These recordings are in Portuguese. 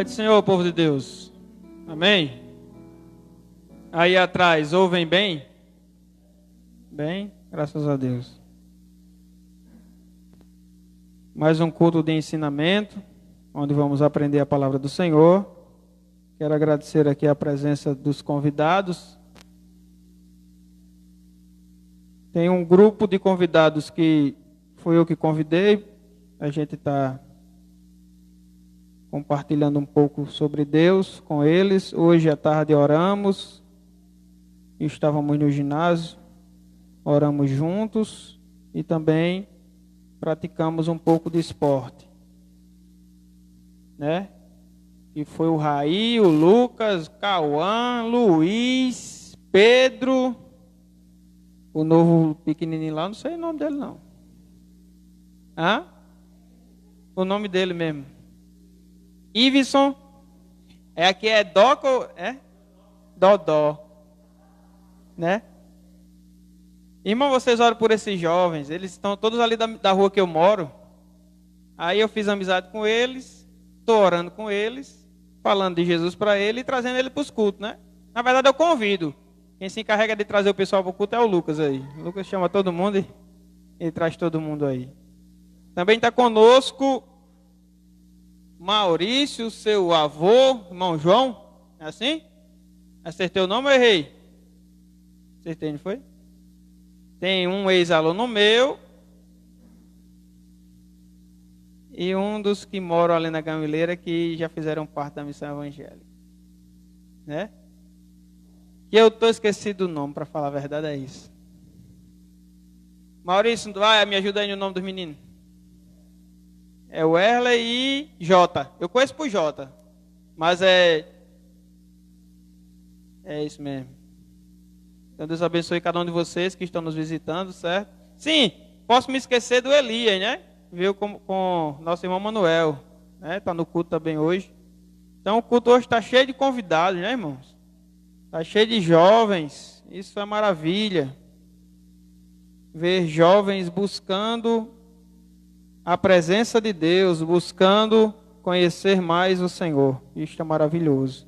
Pai do Senhor, povo de Deus. Amém? Aí atrás, ouvem bem? Bem, graças a Deus. Mais um culto de ensinamento, onde vamos aprender a palavra do Senhor. Quero agradecer aqui a presença dos convidados. Tem um grupo de convidados que fui eu que convidei. A gente está compartilhando um pouco sobre Deus com eles. Hoje à tarde oramos. Estávamos no ginásio, oramos juntos e também praticamos um pouco de esporte, né? E foi o Raí, o Lucas, Cauã, Luiz, Pedro, o novo pequenininho lá, não sei o nome dele não. Hã? O nome dele mesmo. Iveson. Aqui é Doco, Dodó, né? Irmão, vocês oram por esses jovens, eles estão todos ali da rua que eu moro. Aí eu fiz amizade com eles, estou orando com eles, falando de Jesus para ele e trazendo ele para os cultos, né? Na verdade eu convido. Quem se encarrega de trazer o pessoal para o culto é o Lucas aí. O Lucas chama todo mundo e ele traz todo mundo aí. Também está conosco Maurício, seu avô, irmão João. É assim? Acertei o nome ou errei? Acertei, não foi? Tem um ex-aluno meu e um dos que moram ali na Gamileira que já fizeram parte da missão evangélica, né? E eu estou esquecido do nome, para falar a verdade é isso. Maurício, vai, me ajuda aí no nome dos meninos. É o Erle e Jota. Eu conheço por Jota, mas é isso mesmo. Então Deus abençoe cada um de vocês que estão nos visitando, certo? Sim, posso me esquecer do Elias, né? Veio com nosso irmão Manuel, né? Está no culto também hoje. Então o culto hoje está cheio de convidados, né, irmãos? Está cheio de jovens, isso é maravilha. Ver jovens buscando a presença de Deus, buscando conhecer mais o Senhor. Isto é maravilhoso.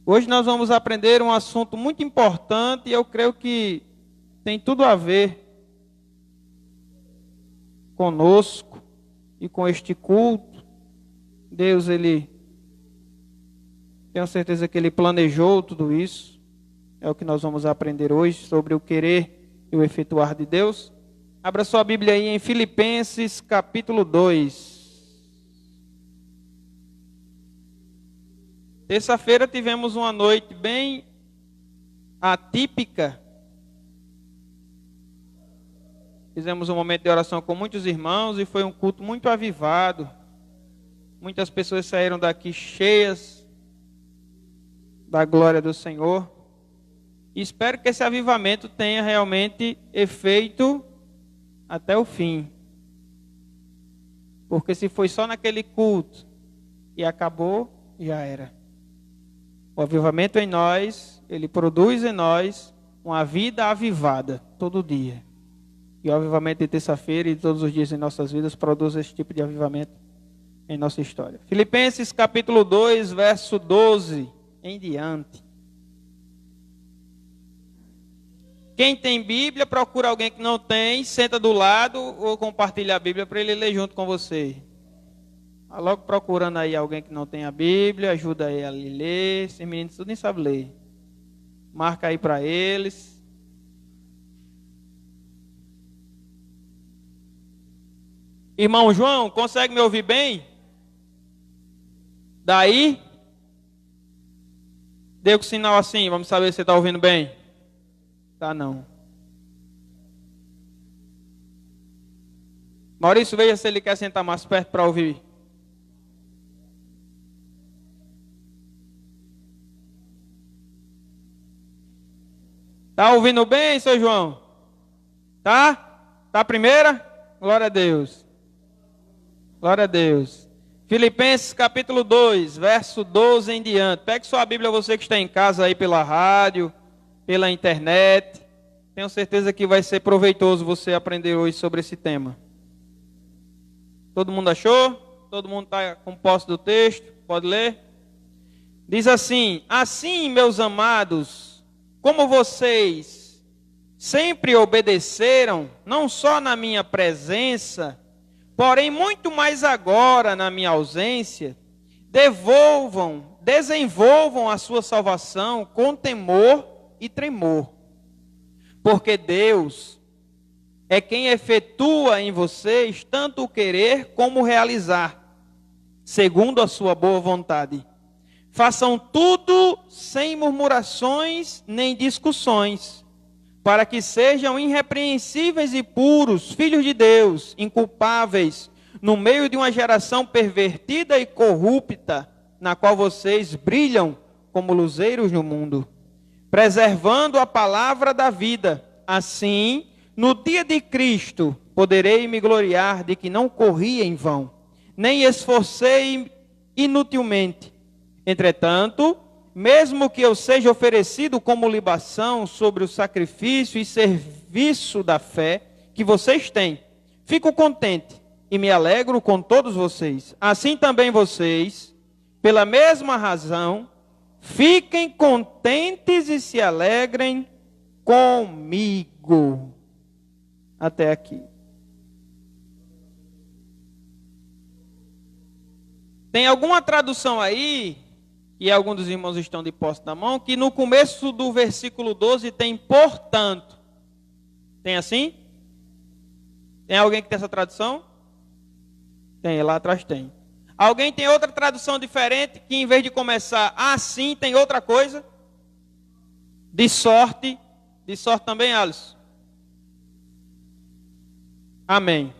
Hoje nós vamos aprender um assunto muito importante e eu creio que tem tudo a ver conosco e com este culto. Deus, tenho certeza que Ele planejou tudo isso. É o que nós vamos aprender hoje sobre o querer e o efetuar de Deus. Abra sua Bíblia aí em Filipenses capítulo 2. Terça-feira tivemos uma noite bem atípica. Fizemos um momento de oração com muitos irmãos e foi um culto muito avivado. Muitas pessoas saíram daqui cheias da glória do Senhor. E espero que esse avivamento tenha realmente efeito até o fim. Porque se foi só naquele culto e acabou, já era. O avivamento em nós, ele produz em nós uma vida avivada todo dia. E o avivamento de terça-feira e de todos os dias em nossas vidas produz esse tipo de avivamento em nossa história. Filipenses capítulo 2, verso 12 em diante. Quem tem Bíblia, procura alguém que não tem, senta do lado ou compartilha a Bíblia para ele ler junto com você. Tá logo procurando aí alguém que não tem a Bíblia, ajuda aí a ler. Esses meninos tudo nem sabem ler. Marca aí para eles. Irmão João, consegue me ouvir bem? Daí? Dê o sinal assim, vamos saber se você está ouvindo bem. Tá não. Maurício, veja se ele quer sentar mais perto para ouvir. Tá ouvindo bem, seu João? Tá? Tá a primeira? Glória a Deus. Glória a Deus. Filipenses capítulo 2, verso 12 em diante. Pegue sua Bíblia, você que está em casa aí pela rádio, pela internet. Tenho certeza que vai ser proveitoso você aprender hoje sobre esse tema. Todo mundo achou? Todo mundo está com posse do texto? Pode ler? Diz assim: assim, meus amados, como vocês sempre obedeceram, não só na minha presença, porém muito mais agora na minha ausência, desenvolvam a sua salvação com temor e tremor. Porque Deus é quem efetua em vocês tanto o querer como o realizar, segundo a sua boa vontade. Façam tudo sem murmurações nem discussões, para que sejam irrepreensíveis e puros, filhos de Deus, inculpáveis, no meio de uma geração pervertida e corrupta, na qual vocês brilham como luzeiros no mundo, preservando a palavra da vida. Assim, no dia de Cristo, poderei me gloriar de que não corri em vão, nem esforcei inutilmente. Entretanto, mesmo que eu seja oferecido como libação sobre o sacrifício e serviço da fé que vocês têm, fico contente e me alegro com todos vocês. Assim também vocês, pela mesma razão, fiquem contentes e se alegrem comigo. Até aqui. Tem alguma tradução aí, e alguns dos irmãos estão de posse na mão, que no começo do versículo 12 tem portanto. Tem assim? Tem alguém que tem essa tradução? Tem, lá atrás tem. Alguém tem outra tradução diferente, que em vez de começar assim, tem outra coisa? De sorte. De sorte também, Alisson? Amém.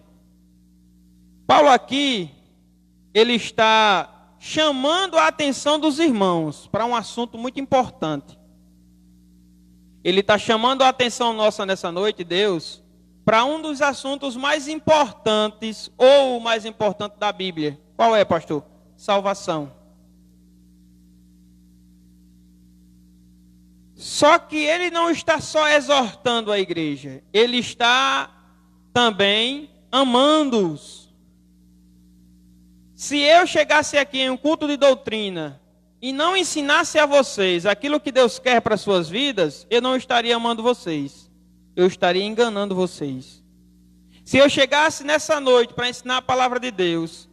Paulo aqui, ele está chamando a atenção dos irmãos para um assunto muito importante. Ele está chamando a atenção nossa nessa noite, Deus, para um dos assuntos mais importantes, ou o mais importante da Bíblia. Qual é, pastor? Salvação. Só que ele não está só exortando a igreja, ele está também amando-os. Se eu chegasse aqui em um culto de doutrina e não ensinasse a vocês aquilo que Deus quer para as suas vidas, eu não estaria amando vocês. Eu estaria enganando vocês. Se eu chegasse nessa noite para ensinar a palavra de Deus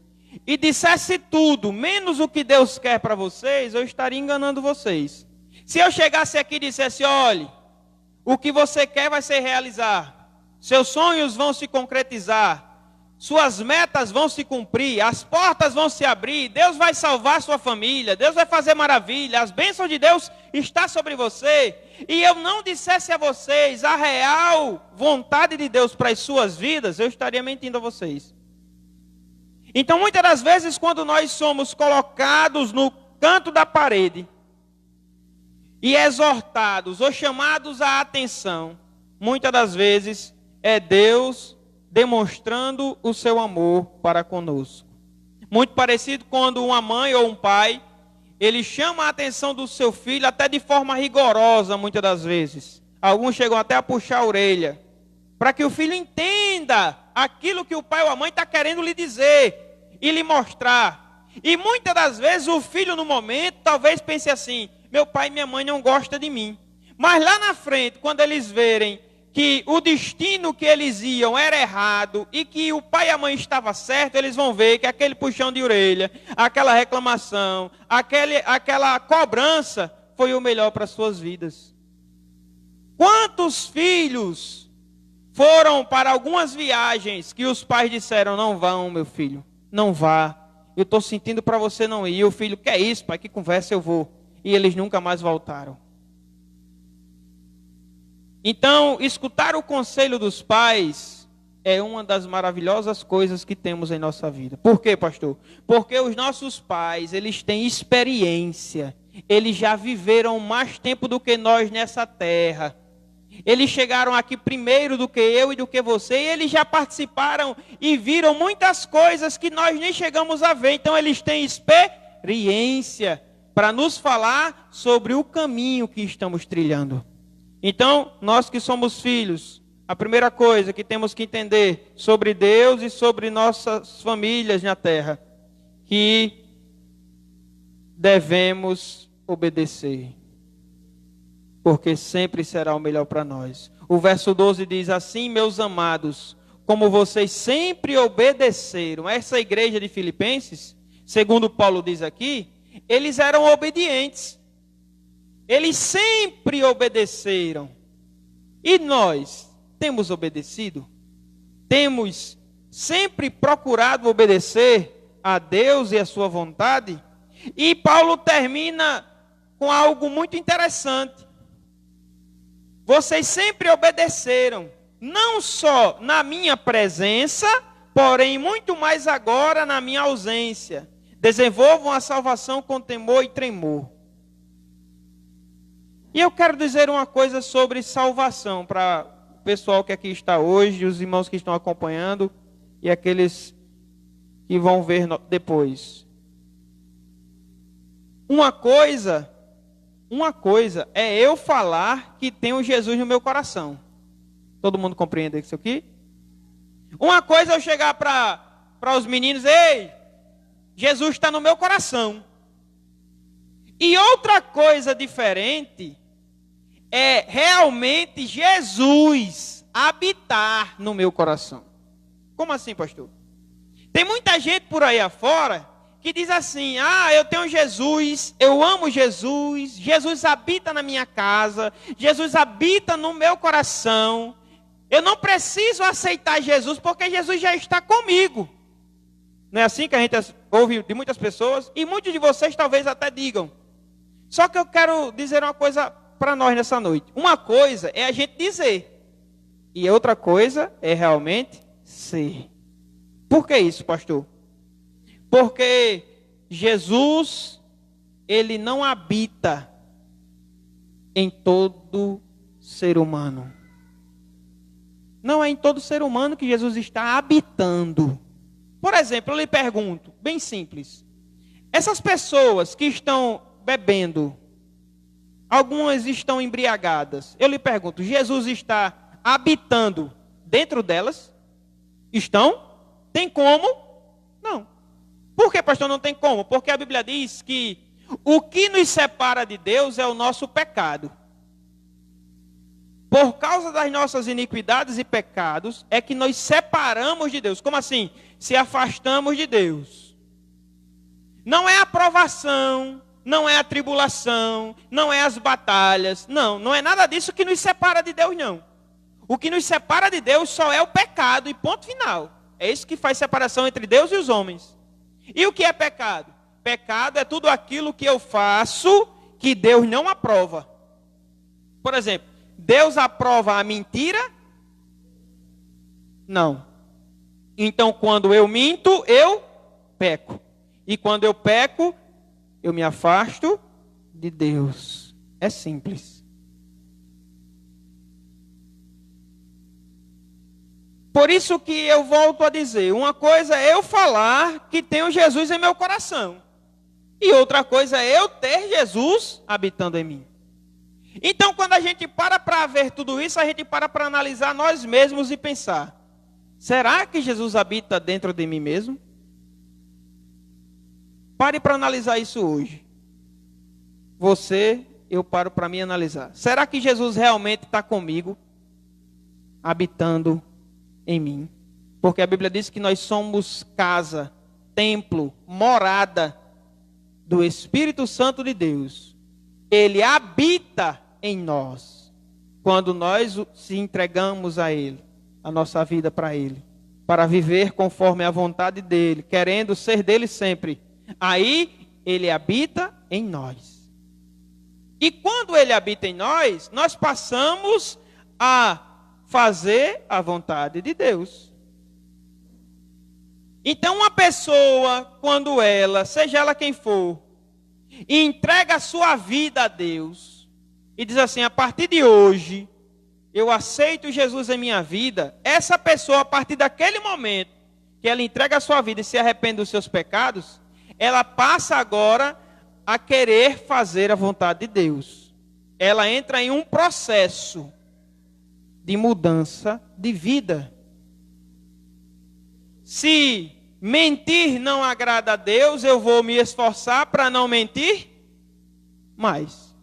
e dissesse tudo, menos o que Deus quer para vocês, eu estaria enganando vocês. Se eu chegasse aqui e dissesse, olhe, o que você quer vai se realizar. Seus sonhos vão se concretizar. Suas metas vão se cumprir. As portas vão se abrir. Deus vai salvar sua família. Deus vai fazer maravilha. As bênçãos de Deus estão sobre você. E eu não dissesse a vocês a real vontade de Deus para as suas vidas, eu estaria mentindo a vocês. Então, muitas das vezes, quando nós somos colocados no canto da parede e exortados ou chamados à atenção, muitas das vezes é Deus demonstrando o seu amor para conosco. Muito parecido quando uma mãe ou um pai, ele chama a atenção do seu filho até de forma rigorosa, muitas das vezes. Alguns chegam até a puxar a orelha, para que o filho entenda aquilo que o pai ou a mãe está querendo lhe dizer e lhe mostrar. E muitas das vezes o filho no momento talvez pense assim, meu pai e minha mãe não gostam de mim. Mas lá na frente, quando eles verem que o destino que eles iam era errado e que o pai e a mãe estavam certos, eles vão ver que aquele puxão de orelha, aquela reclamação, aquela cobrança foi o melhor para as suas vidas. Quantos filhos foram para algumas viagens que os pais disseram, não vão, meu filho, não vá. Eu estou sentindo para você não ir. E o filho, que é isso, pai, que conversa eu vou. E eles nunca mais voltaram. Então, escutar o conselho dos pais é uma das maravilhosas coisas que temos em nossa vida. Por quê, pastor? Porque os nossos pais, eles têm experiência. Eles já viveram mais tempo do que nós nessa terra. Eles chegaram aqui primeiro do que eu e do que você. E eles já participaram e viram muitas coisas que nós nem chegamos a ver. Então, eles têm experiência para nos falar sobre o caminho que estamos trilhando. Então, nós que somos filhos, a primeira coisa que temos que entender sobre Deus e sobre nossas famílias na terra que devemos obedecer, porque sempre será o melhor para nós. O verso 12 diz assim: meus amados, como vocês sempre obedeceram. Essa igreja de Filipenses, segundo Paulo diz aqui, eles eram obedientes. Eles sempre obedeceram. E nós temos obedecido? Temos sempre procurado obedecer a Deus e a sua vontade? E Paulo termina com algo muito interessante. Vocês sempre obedeceram, não só na minha presença, porém muito mais agora na minha ausência. Desenvolvam a salvação com temor e tremor. E eu quero dizer uma coisa sobre salvação para o pessoal que aqui está hoje, os irmãos que estão acompanhando e aqueles que vão ver depois. Uma coisa é eu falar que tenho Jesus no meu coração. Todo mundo compreende isso aqui? Uma coisa é eu chegar para os meninos: ei, Jesus está no meu coração. E outra coisa diferente é realmente Jesus habitar no meu coração. Como assim, pastor? Tem muita gente por aí afora que diz assim: ah, eu tenho Jesus, eu amo Jesus, Jesus habita na minha casa, Jesus habita no meu coração, eu não preciso aceitar Jesus porque Jesus já está comigo. Não é assim que a gente ouve de muitas pessoas? E muitos de vocês talvez até digam. Só que eu quero dizer uma coisa para nós nessa noite. Uma coisa é a gente dizer, e outra coisa é realmente ser. Por que isso, pastor? Porque Jesus, ele não habita em todo ser humano. Não é em todo ser humano que Jesus está habitando. Por exemplo, eu lhe pergunto, bem simples. Essas pessoas que estão bebendo, algumas estão embriagadas. Eu lhe pergunto, Jesus está habitando dentro delas? Estão? Tem como? Não. Por que, pastor, não tem como? Porque a Bíblia diz que o que nos separa de Deus é o nosso pecado. Por causa das nossas iniquidades e pecados, é que nós separamos de Deus. Como assim? Se afastamos de Deus. Não é a provação, não é a tribulação, não é as batalhas. Não é nada disso que nos separa de Deus, não. O que nos separa de Deus só é o pecado e ponto final. É isso que faz separação entre Deus e os homens. E o que é pecado? Pecado é tudo aquilo que eu faço que Deus não aprova. Por exemplo, Deus aprova a mentira? Não. Então, quando eu minto, eu peco. E quando eu peco, eu me afasto de Deus. É simples. Por isso que eu volto a dizer, uma coisa é eu falar que tenho Jesus em meu coração. E outra coisa é eu ter Jesus habitando em mim. Então, quando a gente para ver tudo isso, a gente para analisar nós mesmos e pensar: será que Jesus habita dentro de mim mesmo? Pare para analisar isso hoje. Eu paro para me analisar. Será que Jesus realmente está comigo, habitando em mim? Porque a Bíblia diz que nós somos casa, templo, morada do Espírito Santo de Deus. Ele habita em nós quando nós se entregamos a Ele, a nossa vida para Ele, para viver conforme a vontade dEle, querendo ser dEle sempre. Aí Ele habita em nós. E quando Ele habita em nós, nós passamos a fazer a vontade de Deus. Então uma pessoa, quando ela, seja ela quem for, entrega a sua vida a Deus e diz assim: a partir de hoje eu aceito Jesus em minha vida, essa pessoa, a partir daquele momento que ela entrega a sua vida e se arrepende dos seus pecados, ela passa agora a querer fazer a vontade de Deus. Ela entra em um processo de mudança de vida. Se mentir não agrada a Deus, eu vou me esforçar para não mentir mais.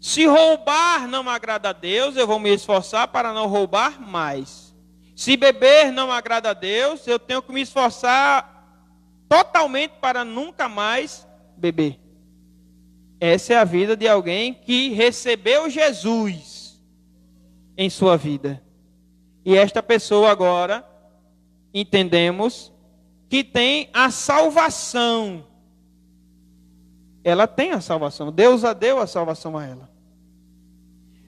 Se roubar não agrada a Deus, eu vou me esforçar para não roubar mais. Se beber não agrada a Deus, eu tenho que me esforçar totalmente para nunca mais beber. Essa é a vida de alguém que recebeu Jesus em sua vida. E esta pessoa agora, entendemos, que tem a salvação. Ela tem a salvação. Deus a deu a salvação a ela.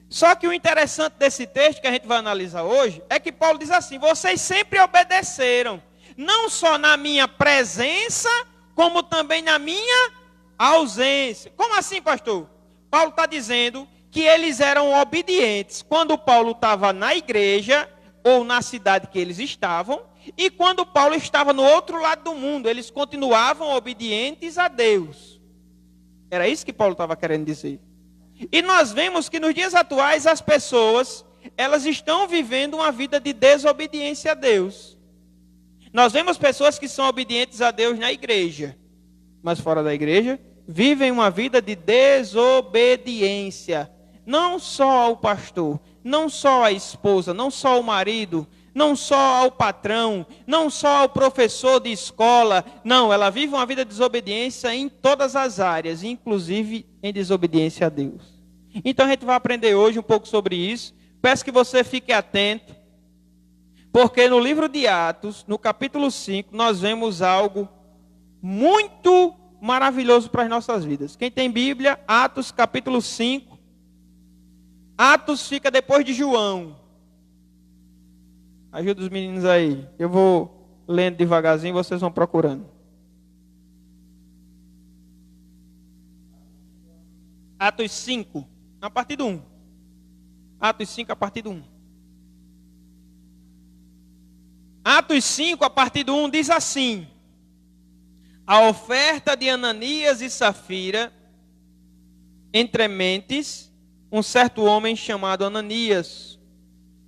Só que o interessante desse texto que a gente vai analisar hoje é que Paulo diz assim: vocês sempre obedeceram, não só na minha presença, como também na minha ausência. Como assim, pastor? Paulo está dizendo que eles eram obedientes quando Paulo estava na igreja ou na cidade que eles estavam, e quando Paulo estava no outro lado do mundo, eles continuavam obedientes a Deus. Era isso que Paulo estava querendo dizer. E nós vemos que nos dias atuais as pessoas, elas estão vivendo uma vida de desobediência a Deus. Nós vemos pessoas que são obedientes a Deus na igreja, mas fora da igreja, vivem uma vida de desobediência. Não só ao pastor, não só à esposa, não só ao marido, não só ao patrão, não só ao professor de escola. Não, ela vive uma vida de desobediência em todas as áreas, inclusive em desobediência a Deus. Então a gente vai aprender hoje um pouco sobre isso. Peço que você fique atento, porque no livro de Atos, no capítulo 5, nós vemos algo muito maravilhoso para as nossas vidas. Quem tem Bíblia, Atos capítulo 5. Atos fica depois de João. Ajuda os meninos aí. Eu vou lendo devagarzinho, vocês vão procurando. Atos 5, a partir do 1. Atos 5, a partir do 1. Atos 5, a partir do 1, diz assim: a oferta de Ananias e Safira, entre mentes, um certo homem chamado Ananias,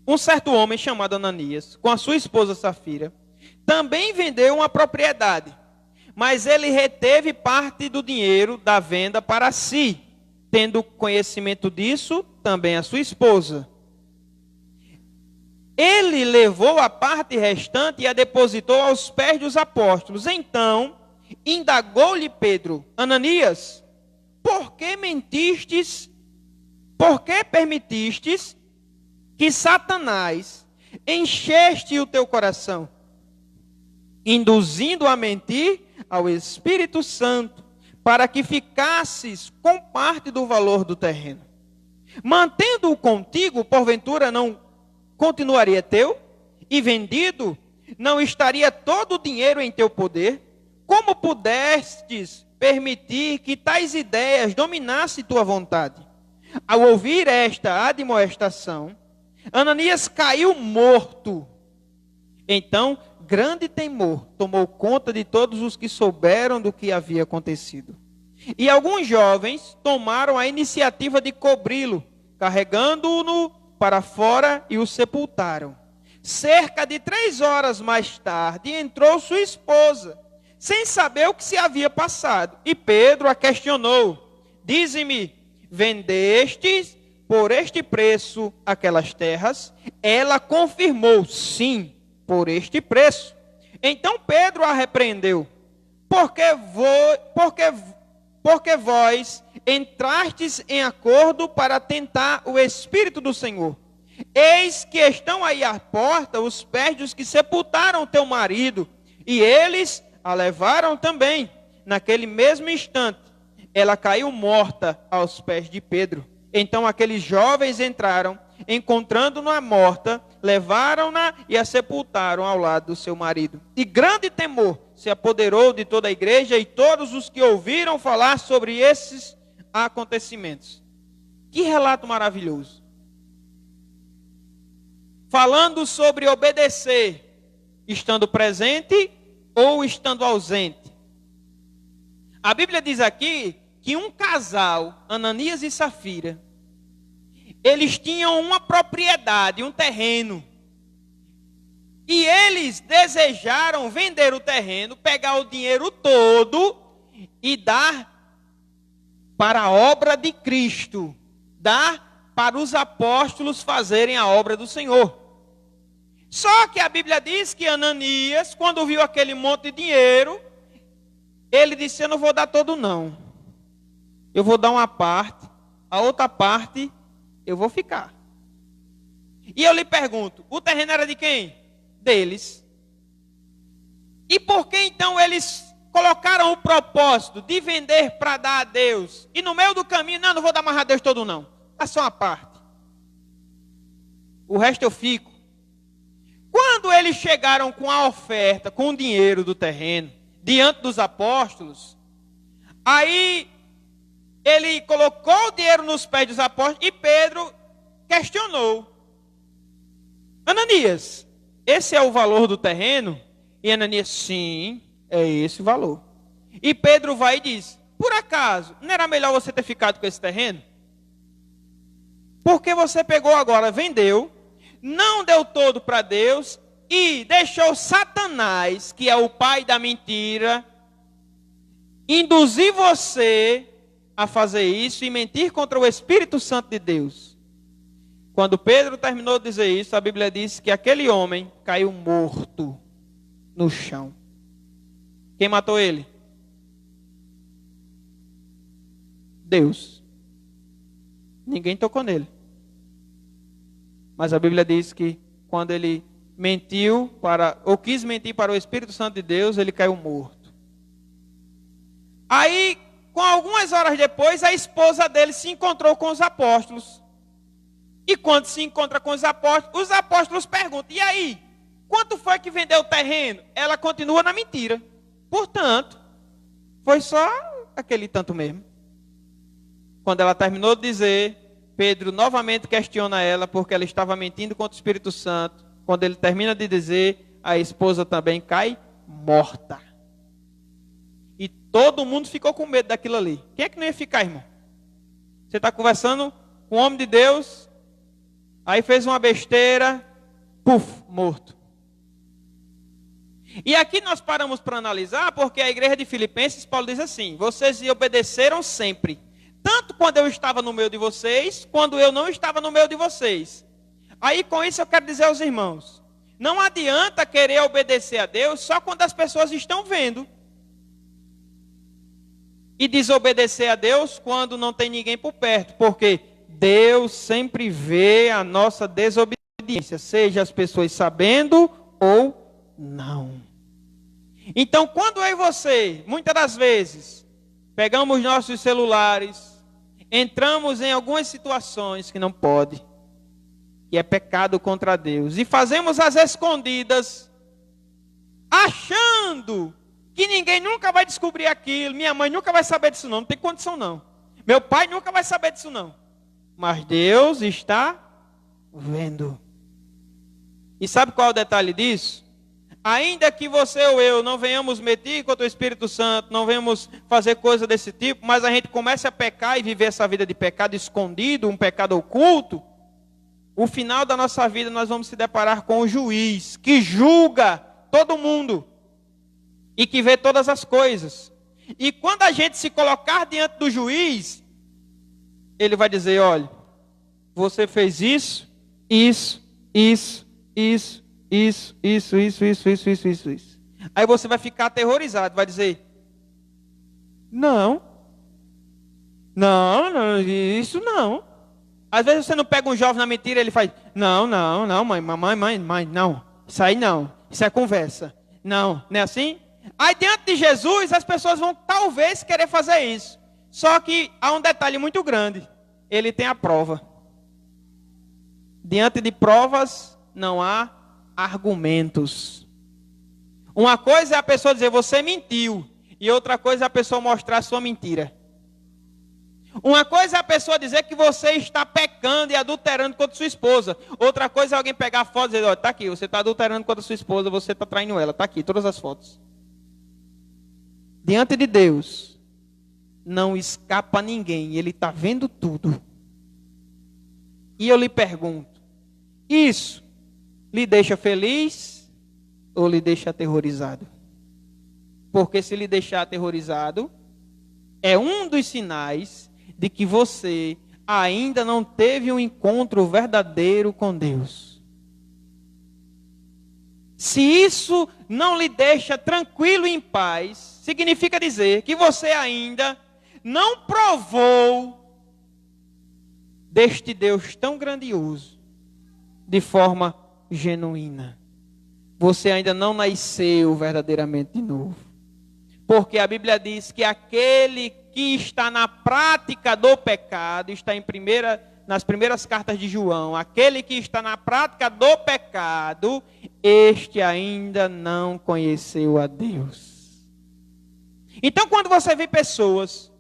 com a sua esposa Safira, também vendeu uma propriedade, mas ele reteve parte do dinheiro da venda para si, tendo conhecimento disso também a sua esposa. Ele levou a parte restante e a depositou aos pés dos apóstolos. Então indagou-lhe Pedro: Ananias, por que mentistes? Por que permitistes que Satanás encheste o teu coração, induzindo a mentir ao Espírito Santo, para que ficasses com parte do valor do terreno? Mantendo-o contigo, porventura não continuaria teu? E vendido, não estaria todo o dinheiro em teu poder? Como pudestes permitir que tais ideias dominassem tua vontade? Ao ouvir esta admoestação, Ananias caiu morto. Então, grande temor tomou conta de todos os que souberam do que havia acontecido. E alguns jovens tomaram a iniciativa de cobri-lo, carregando-o para fora, e o sepultaram. Cerca de 3 horas mais tarde, entrou sua esposa, sem saber o que se havia passado. E Pedro a questionou: dize-me, vendestes por este preço aquelas terras? Ela confirmou: sim, por este preço. Então Pedro a repreendeu: porque vós entrastes em acordo para tentar o Espírito do Senhor. Eis que estão aí à porta os pés dos que sepultaram teu marido, e eles a levaram também. Naquele mesmo instante, ela caiu morta aos pés de Pedro. Então aqueles jovens entraram, encontrando-na morta, levaram-na e a sepultaram ao lado do seu marido. E grande temor se apoderou de toda a igreja e todos os que ouviram falar sobre esses acontecimentos. Que relato maravilhoso! Falando sobre obedecer, estando presente ou estando ausente. A Bíblia diz aqui que um casal, Ananias e Safira, eles tinham uma propriedade, um terreno. E eles desejaram vender o terreno, pegar o dinheiro todo e dar para a obra de Cristo, dar para os apóstolos fazerem a obra do Senhor. Só que a Bíblia diz que Ananias, quando viu aquele monte de dinheiro, ele disse: eu não vou dar todo não, eu vou dar uma parte, a outra parte eu vou ficar. E eu lhe pergunto, o terreno era de quem? Deles. E por que então eles colocaram o propósito de vender para dar a Deus? E no meio do caminho, não vou dar mais a Deus todo não, dá só uma parte, o resto eu fico. Quando eles chegaram com a oferta, com o dinheiro do terreno, diante dos apóstolos, aí ele colocou o dinheiro nos pés dos apóstolos e Pedro questionou: Ananias, esse é o valor do terreno? E Ananias: sim, é esse o valor. E Pedro vai e diz: por acaso, não era melhor você ter ficado com esse terreno? Porque você pegou agora, vendeu, não deu todo para Deus e deixou Satanás, que é o pai da mentira, induzir você a fazer isso e mentir contra o Espírito Santo de Deus. Quando Pedro terminou de dizer isso, a Bíblia diz que aquele homem caiu morto no chão. Quem matou ele? Deus. Ninguém tocou nele. Mas a Bíblia diz que quando ele quis mentir para o Espírito Santo de Deus, ele caiu morto. Aí, com algumas horas depois, a esposa dele se encontrou com os apóstolos. E quando se encontra com os apóstolos perguntam: e aí, quanto foi que vendeu o terreno? Ela continua na mentira. Portanto, foi só aquele tanto mesmo. Quando ela terminou de dizer, Pedro novamente questiona ela, porque ela estava mentindo contra o Espírito Santo. Quando ele termina de dizer, a esposa também cai morta. E todo mundo ficou com medo daquilo ali. Quem é que não ia ficar, irmão? Você está conversando com um homem de Deus, aí fez uma besteira, puf, morto. E aqui nós paramos para analisar, porque a igreja de Filipenses, Paulo diz assim: vocês me obedeceram sempre, tanto quando eu estava no meio de vocês, quando eu não estava no meio de vocês. Aí com isso eu quero dizer aos irmãos, não adianta querer obedecer a Deus só quando as pessoas estão vendo. E desobedecer a Deus quando não tem ninguém por perto, porque Deus sempre vê a nossa desobediência, seja as pessoas sabendo ou não. Então, quando eu e você, muitas das vezes, pegamos nossos celulares, entramos em algumas situações que não pode, que é pecado contra Deus, e fazemos as escondidas, achando que ninguém nunca vai descobrir aquilo, minha mãe nunca vai saber disso não tem condição não, meu pai nunca vai saber disso não. Mas Deus está vendo. E sabe qual é o detalhe disso? Ainda que você ou eu não venhamos mentir contra o Espírito Santo, não venhamos fazer coisa desse tipo, mas a gente começa a pecar e viver essa vida de pecado escondido, um pecado oculto, o final da nossa vida nós vamos se deparar com o juiz, que julga todo mundo e que vê todas as coisas. E quando a gente se colocar diante do juiz, ele vai dizer: olha, você fez isso. Aí você vai ficar aterrorizado, vai dizer: não, isso não. Às vezes você não pega um jovem na mentira, ele faz: não, mãe, não, isso aí não, isso é conversa. Não é assim? Aí diante de Jesus, as pessoas vão talvez querer fazer isso. Só que há um detalhe muito grande: ele tem a prova. Diante de provas não há argumentos. Uma coisa é a pessoa dizer: você mentiu, e outra coisa é a pessoa mostrar a sua mentira. Uma coisa é a pessoa dizer que você está pecando e adulterando contra sua esposa. Outra coisa é alguém pegar a foto e dizer: olha, está aqui, você está adulterando contra sua esposa, você está traindo ela, está aqui, todas as fotos. Diante de Deus, não escapa ninguém, Ele está vendo tudo. E eu lhe pergunto: isso lhe deixa feliz ou lhe deixa aterrorizado? Porque se lhe deixar aterrorizado, é um dos sinais de que você ainda não teve um encontro verdadeiro com Deus. Se isso não lhe deixa tranquilo e em paz, significa dizer que você ainda não provou deste Deus tão grandioso de forma genuína. Você ainda não nasceu verdadeiramente de novo. Porque a Bíblia diz que aquele que está na prática do pecado, está nas primeiras cartas de João, aquele que está na prática do pecado, este ainda não conheceu a Deus. Então, quando você vê pessoas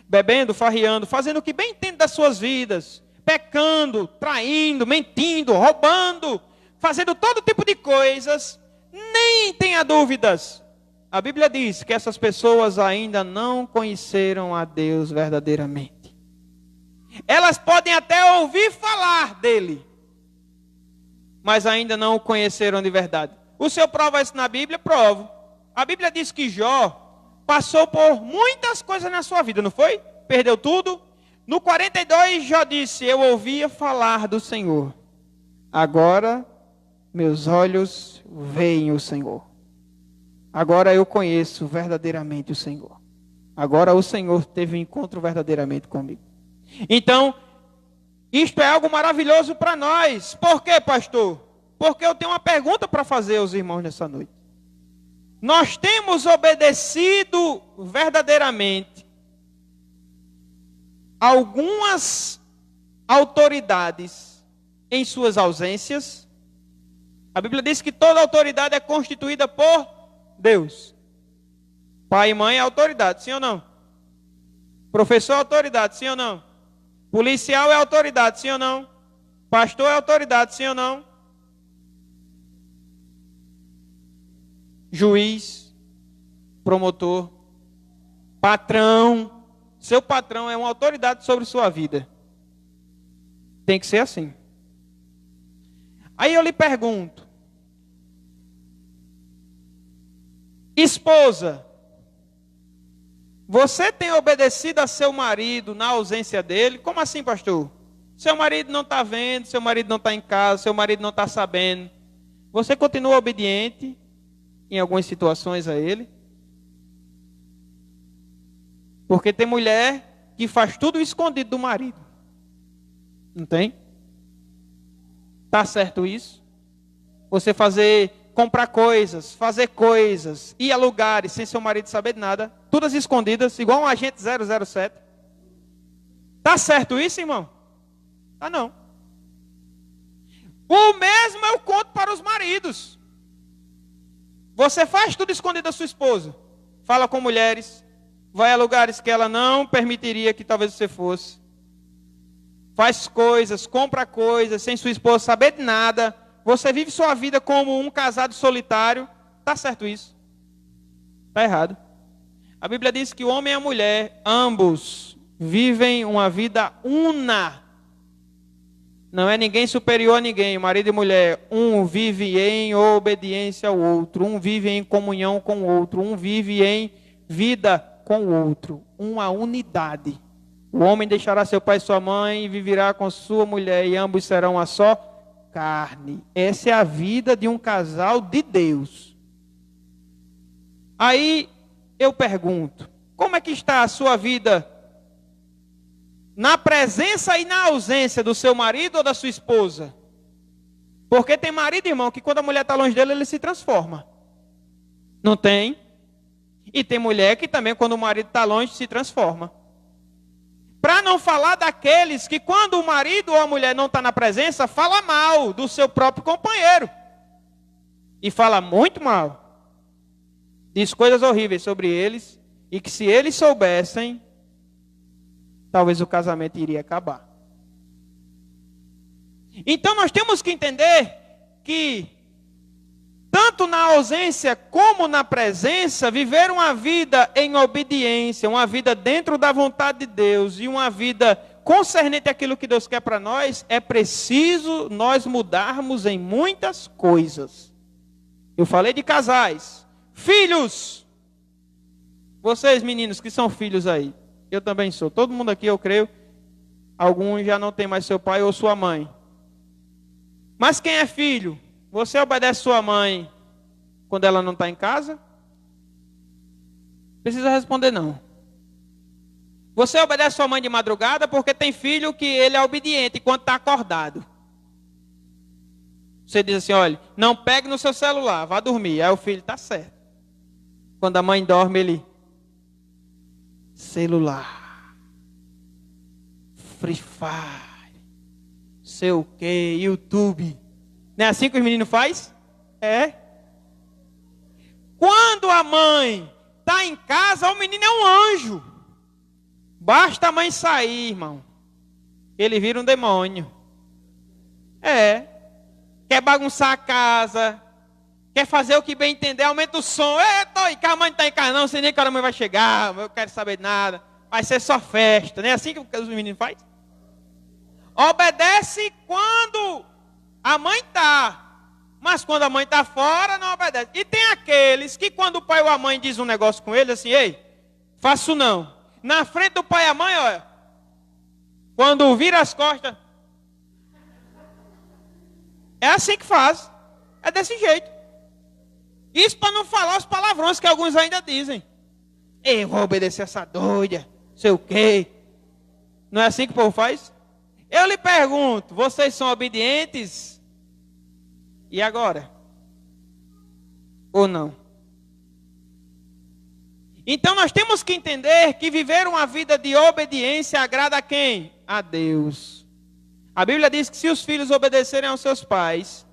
bebendo, farreando, fazendo o que bem entende das suas vidas, pecando, traindo, mentindo, roubando, fazendo todo tipo de coisas, nem tenha dúvidas. A Bíblia diz que essas pessoas ainda não conheceram a Deus verdadeiramente. Elas podem até ouvir falar dele, mas ainda não o conheceram de verdade. O senhor prova isso na Bíblia? Provo. A Bíblia diz que Jó passou por muitas coisas na sua vida, não foi? Perdeu tudo. No 42, Jó disse: eu ouvia falar do Senhor, agora meus olhos veem o Senhor. Agora eu conheço verdadeiramente o Senhor. Agora o Senhor teve um encontro verdadeiramente comigo. Então, isto é algo maravilhoso para nós. Por quê, pastor? Porque eu tenho uma pergunta para fazer aos irmãos nessa noite. Nós temos obedecido verdadeiramente algumas autoridades em suas ausências? A Bíblia diz que toda autoridade é constituída por Deus. Pai e mãe é autoridade, sim ou não? Professor é autoridade, sim ou não? Policial é autoridade, sim ou não? Pastor é autoridade, sim ou não? Juiz, promotor, patrão. Seu patrão é uma autoridade sobre sua vida. Tem que ser assim. Aí eu lhe pergunto: esposa, você tem obedecido a seu marido na ausência dele? Como assim, pastor? Seu marido não está vendo, seu marido não está em casa, seu marido não está sabendo. Você continua obediente em algumas situações a ele? Porque tem mulher que faz tudo escondido do marido. Não tem? Está certo isso? Você comprar coisas, fazer coisas, ir a lugares sem seu marido saber de nada, todas escondidas, igual um agente 007. Está certo isso, irmão? Tá não. O mesmo eu conto para os maridos. Você faz tudo escondido da sua esposa. Fala com mulheres, vai a lugares que ela não permitiria que talvez você fosse. Faz coisas, compra coisas, sem sua esposa saber de nada. Você vive sua vida como um casado solitário. Está certo isso? Está errado. A Bíblia diz que o homem e a mulher, ambos, vivem uma vida una. Não é ninguém superior a ninguém. Marido e mulher, um vive em obediência ao outro. Um vive em comunhão com o outro. Um vive em vida com o outro. Uma unidade. O homem deixará seu pai e sua mãe e viverá com sua mulher, e ambos serão uma só carne. Essa é a vida de um casal de Deus. Aí eu pergunto: como é que está a sua vida na presença e na ausência do seu marido ou da sua esposa? Porque tem marido, irmão, que quando a mulher está longe dele, ele se transforma. Não tem? E tem mulher que também, quando o marido está longe, se transforma. Para não falar daqueles que, quando o marido ou a mulher não está na presença, fala mal do seu próprio companheiro. E fala muito mal. Diz coisas horríveis sobre eles. E que se eles soubessem, talvez o casamento iria acabar. Então nós temos que entender que, tanto na ausência como na presença, viver uma vida em obediência, uma vida dentro da vontade de Deus e uma vida concernente àquilo que Deus quer para nós, é preciso nós mudarmos em muitas coisas. Eu falei de casais. Filhos. Vocês meninos que são filhos aí. Eu também sou. Todo mundo aqui, eu creio. Alguns já não tem mais seu pai ou sua mãe. Mas quem é filho? Você obedece sua mãe quando ela não está em casa? Precisa responder não. Você obedece sua mãe de madrugada porque tem filho que ele é obediente enquanto está acordado. Você diz assim, olha, não pegue no seu celular, vá dormir. Aí o filho está certo. Quando a mãe dorme, ele... celular. Free Fire. Sei o que, YouTube. Não é assim que os meninos fazem? É. Quando a mãe está em casa, o menino é um anjo. Basta a mãe sair, irmão. Ele vira um demônio. É. Quer bagunçar a casa. Quer fazer o que bem entender. Aumenta o som. Eita, que a mãe não está em casa. Não sei nem que hora a mãe vai chegar. Eu não quero saber de nada. Vai ser só festa. Não é assim que os meninos fazem? Obedece quando a mãe está. Mas quando a mãe está fora, não obedece. E tem aqueles que quando o pai ou a mãe diz um negócio com ele, assim, ei, faço não. Na frente do pai e a mãe, olha. Quando vira as costas. É assim que faz. É desse jeito. Isso para não falar os palavrões que alguns ainda dizem. Eu vou obedecer essa doida. Sei o quê. Não é assim que o povo faz? Eu lhe pergunto, vocês são obedientes? E agora? Ou não? Então nós temos que entender que viver uma vida de obediência agrada a quem? A Deus. A Bíblia diz que se os filhos obedecerem aos seus pais,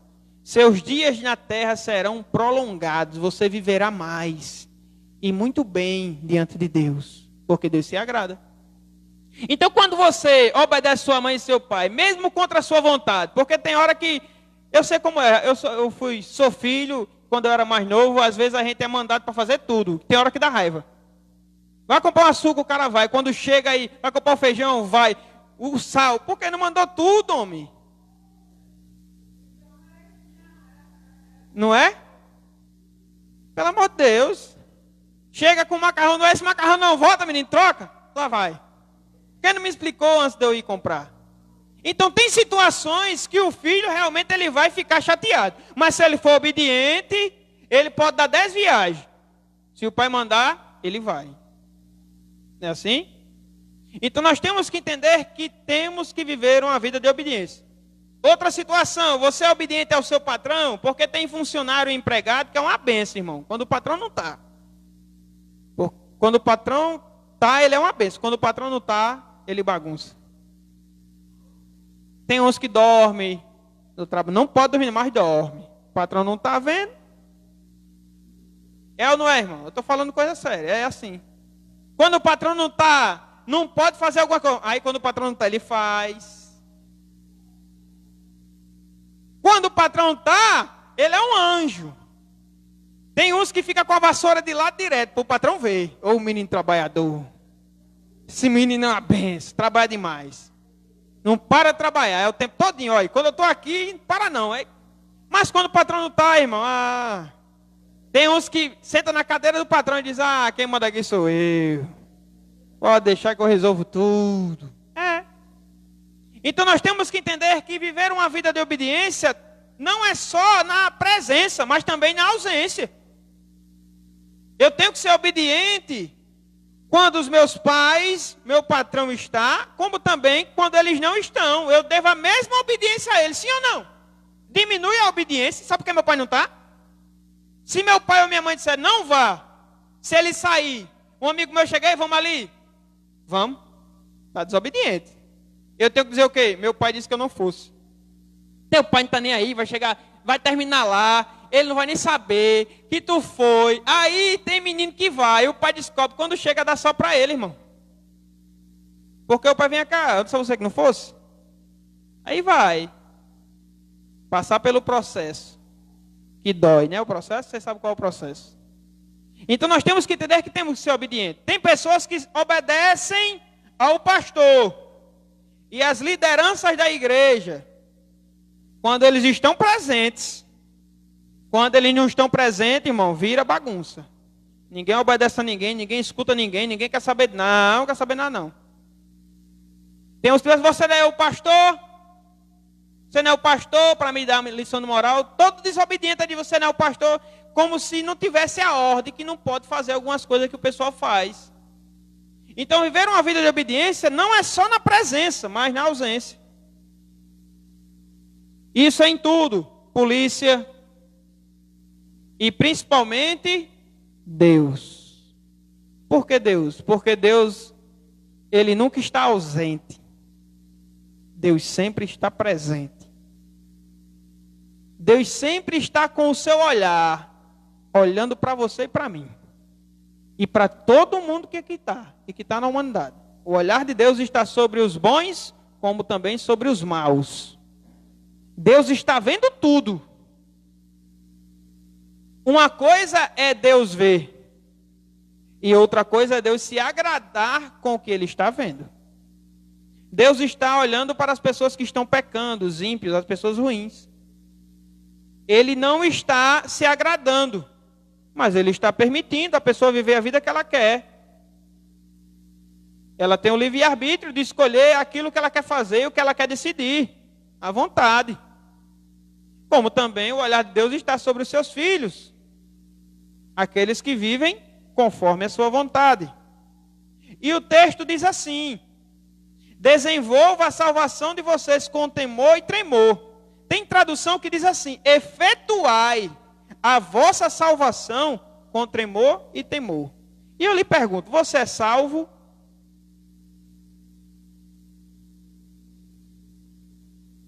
seus dias na terra serão prolongados, você viverá mais e muito bem diante de Deus, porque Deus se agrada. Então quando você obedece sua mãe e seu pai, mesmo contra a sua vontade, porque tem hora que, eu sei como é, sou filho, quando eu era mais novo, às vezes a gente é mandado para fazer tudo, tem hora que dá raiva. Vai comprar um açúcar, o cara vai, quando chega aí, vai comprar o feijão, vai, o sal, porque não mandou tudo, homem. Não é? Pelo amor de Deus. Chega com macarrão, não é esse macarrão não, volta menino, troca, lá vai. Quem não me explicou antes de eu ir comprar? Então tem situações que o filho realmente ele vai ficar chateado. Mas se ele for obediente, ele pode dar 10 viagens. Se o pai mandar, ele vai. Não é assim? Então nós temos que entender que temos que viver uma vida de obediência. Outra situação, você é obediente ao seu patrão, porque tem funcionário e empregado que é uma benção, irmão. Quando o patrão não está. Quando o patrão está, ele é uma benção. Quando o patrão não está, ele bagunça. Tem uns que dormem no trabalho. Não pode dormir, mas dorme. O patrão não está vendo. É ou não é, irmão? Eu estou falando coisa séria. É assim. Quando o patrão não está, não pode fazer alguma coisa. Aí quando o patrão não está, ele faz. Quando o patrão está, ele é um anjo. Tem uns que ficam com a vassoura de lado direto, para o patrão ver. Ô menino trabalhador. Esse menino é uma benção, trabalha demais. Não para de trabalhar, é o tempo todinho. Olha, quando eu estou aqui, não para não. Mas quando o patrão não está, irmão, tem uns que sentam na cadeira do patrão e dizem, quem manda aqui sou eu. Pode deixar que eu resolvo tudo. Então nós temos que entender que viver uma vida de obediência não é só na presença, mas também na ausência. Eu tenho que ser obediente quando os meus pais, meu patrão está, como também quando eles não estão. Eu devo a mesma obediência a eles, sim ou não? Diminui a obediência, sabe por que meu pai não está? Se meu pai ou minha mãe disser, não vá, se ele sair, um amigo meu chegar e vamos ali, vamos, está desobediente. Eu tenho que dizer o quê? Meu pai disse que eu não fosse. Teu pai não está nem aí, vai chegar, vai terminar lá, ele não vai nem saber que tu foi. Aí tem menino que vai, o pai descobre, quando chega dá só para ele, irmão. Porque o pai vem cá, eu disse a você que não fosse. Aí vai passar pelo processo, que dói, né? O processo, você sabe qual é o processo. Então nós temos que entender que temos que ser obedientes. Tem pessoas que obedecem ao pastor. E as lideranças da igreja, quando eles estão presentes, Quando eles não estão presentes, irmão, vira bagunça. Ninguém obedece a ninguém, ninguém escuta ninguém, ninguém quer saber nada, não quer saber nada não. Tem uns que dizem, você não é o pastor? Você não é o pastor para me dar uma lição de moral? Todo desobediente de você não é o pastor, como se não tivesse a ordem que não pode fazer algumas coisas que o pessoal faz. Então viver uma vida de obediência não é só na presença, mas na ausência. Isso é em tudo, polícia e principalmente Deus. Por que Deus? Porque Deus, Ele nunca está ausente. Deus sempre está presente. Deus sempre está com o seu olhar, olhando para você e para mim. E para todo mundo que aqui está, e que está na humanidade. O olhar de Deus está sobre os bons, como também sobre os maus. Deus está vendo tudo. Uma coisa é Deus ver, e outra coisa é Deus se agradar com o que Ele está vendo. Deus está olhando para as pessoas que estão pecando, os ímpios, as pessoas ruins. Ele não está se agradando, mas Ele está permitindo a pessoa viver a vida que ela quer. Ela tem o livre-arbítrio de escolher aquilo que ela quer fazer e o que ela quer decidir, à vontade. Como também o olhar de Deus está sobre os seus filhos, aqueles que vivem conforme a sua vontade. E o texto diz assim: desenvolva a salvação de vocês com temor e tremor. Tem tradução que diz assim: efetuai a vossa salvação com tremor e temor. E eu lhe pergunto, você é salvo?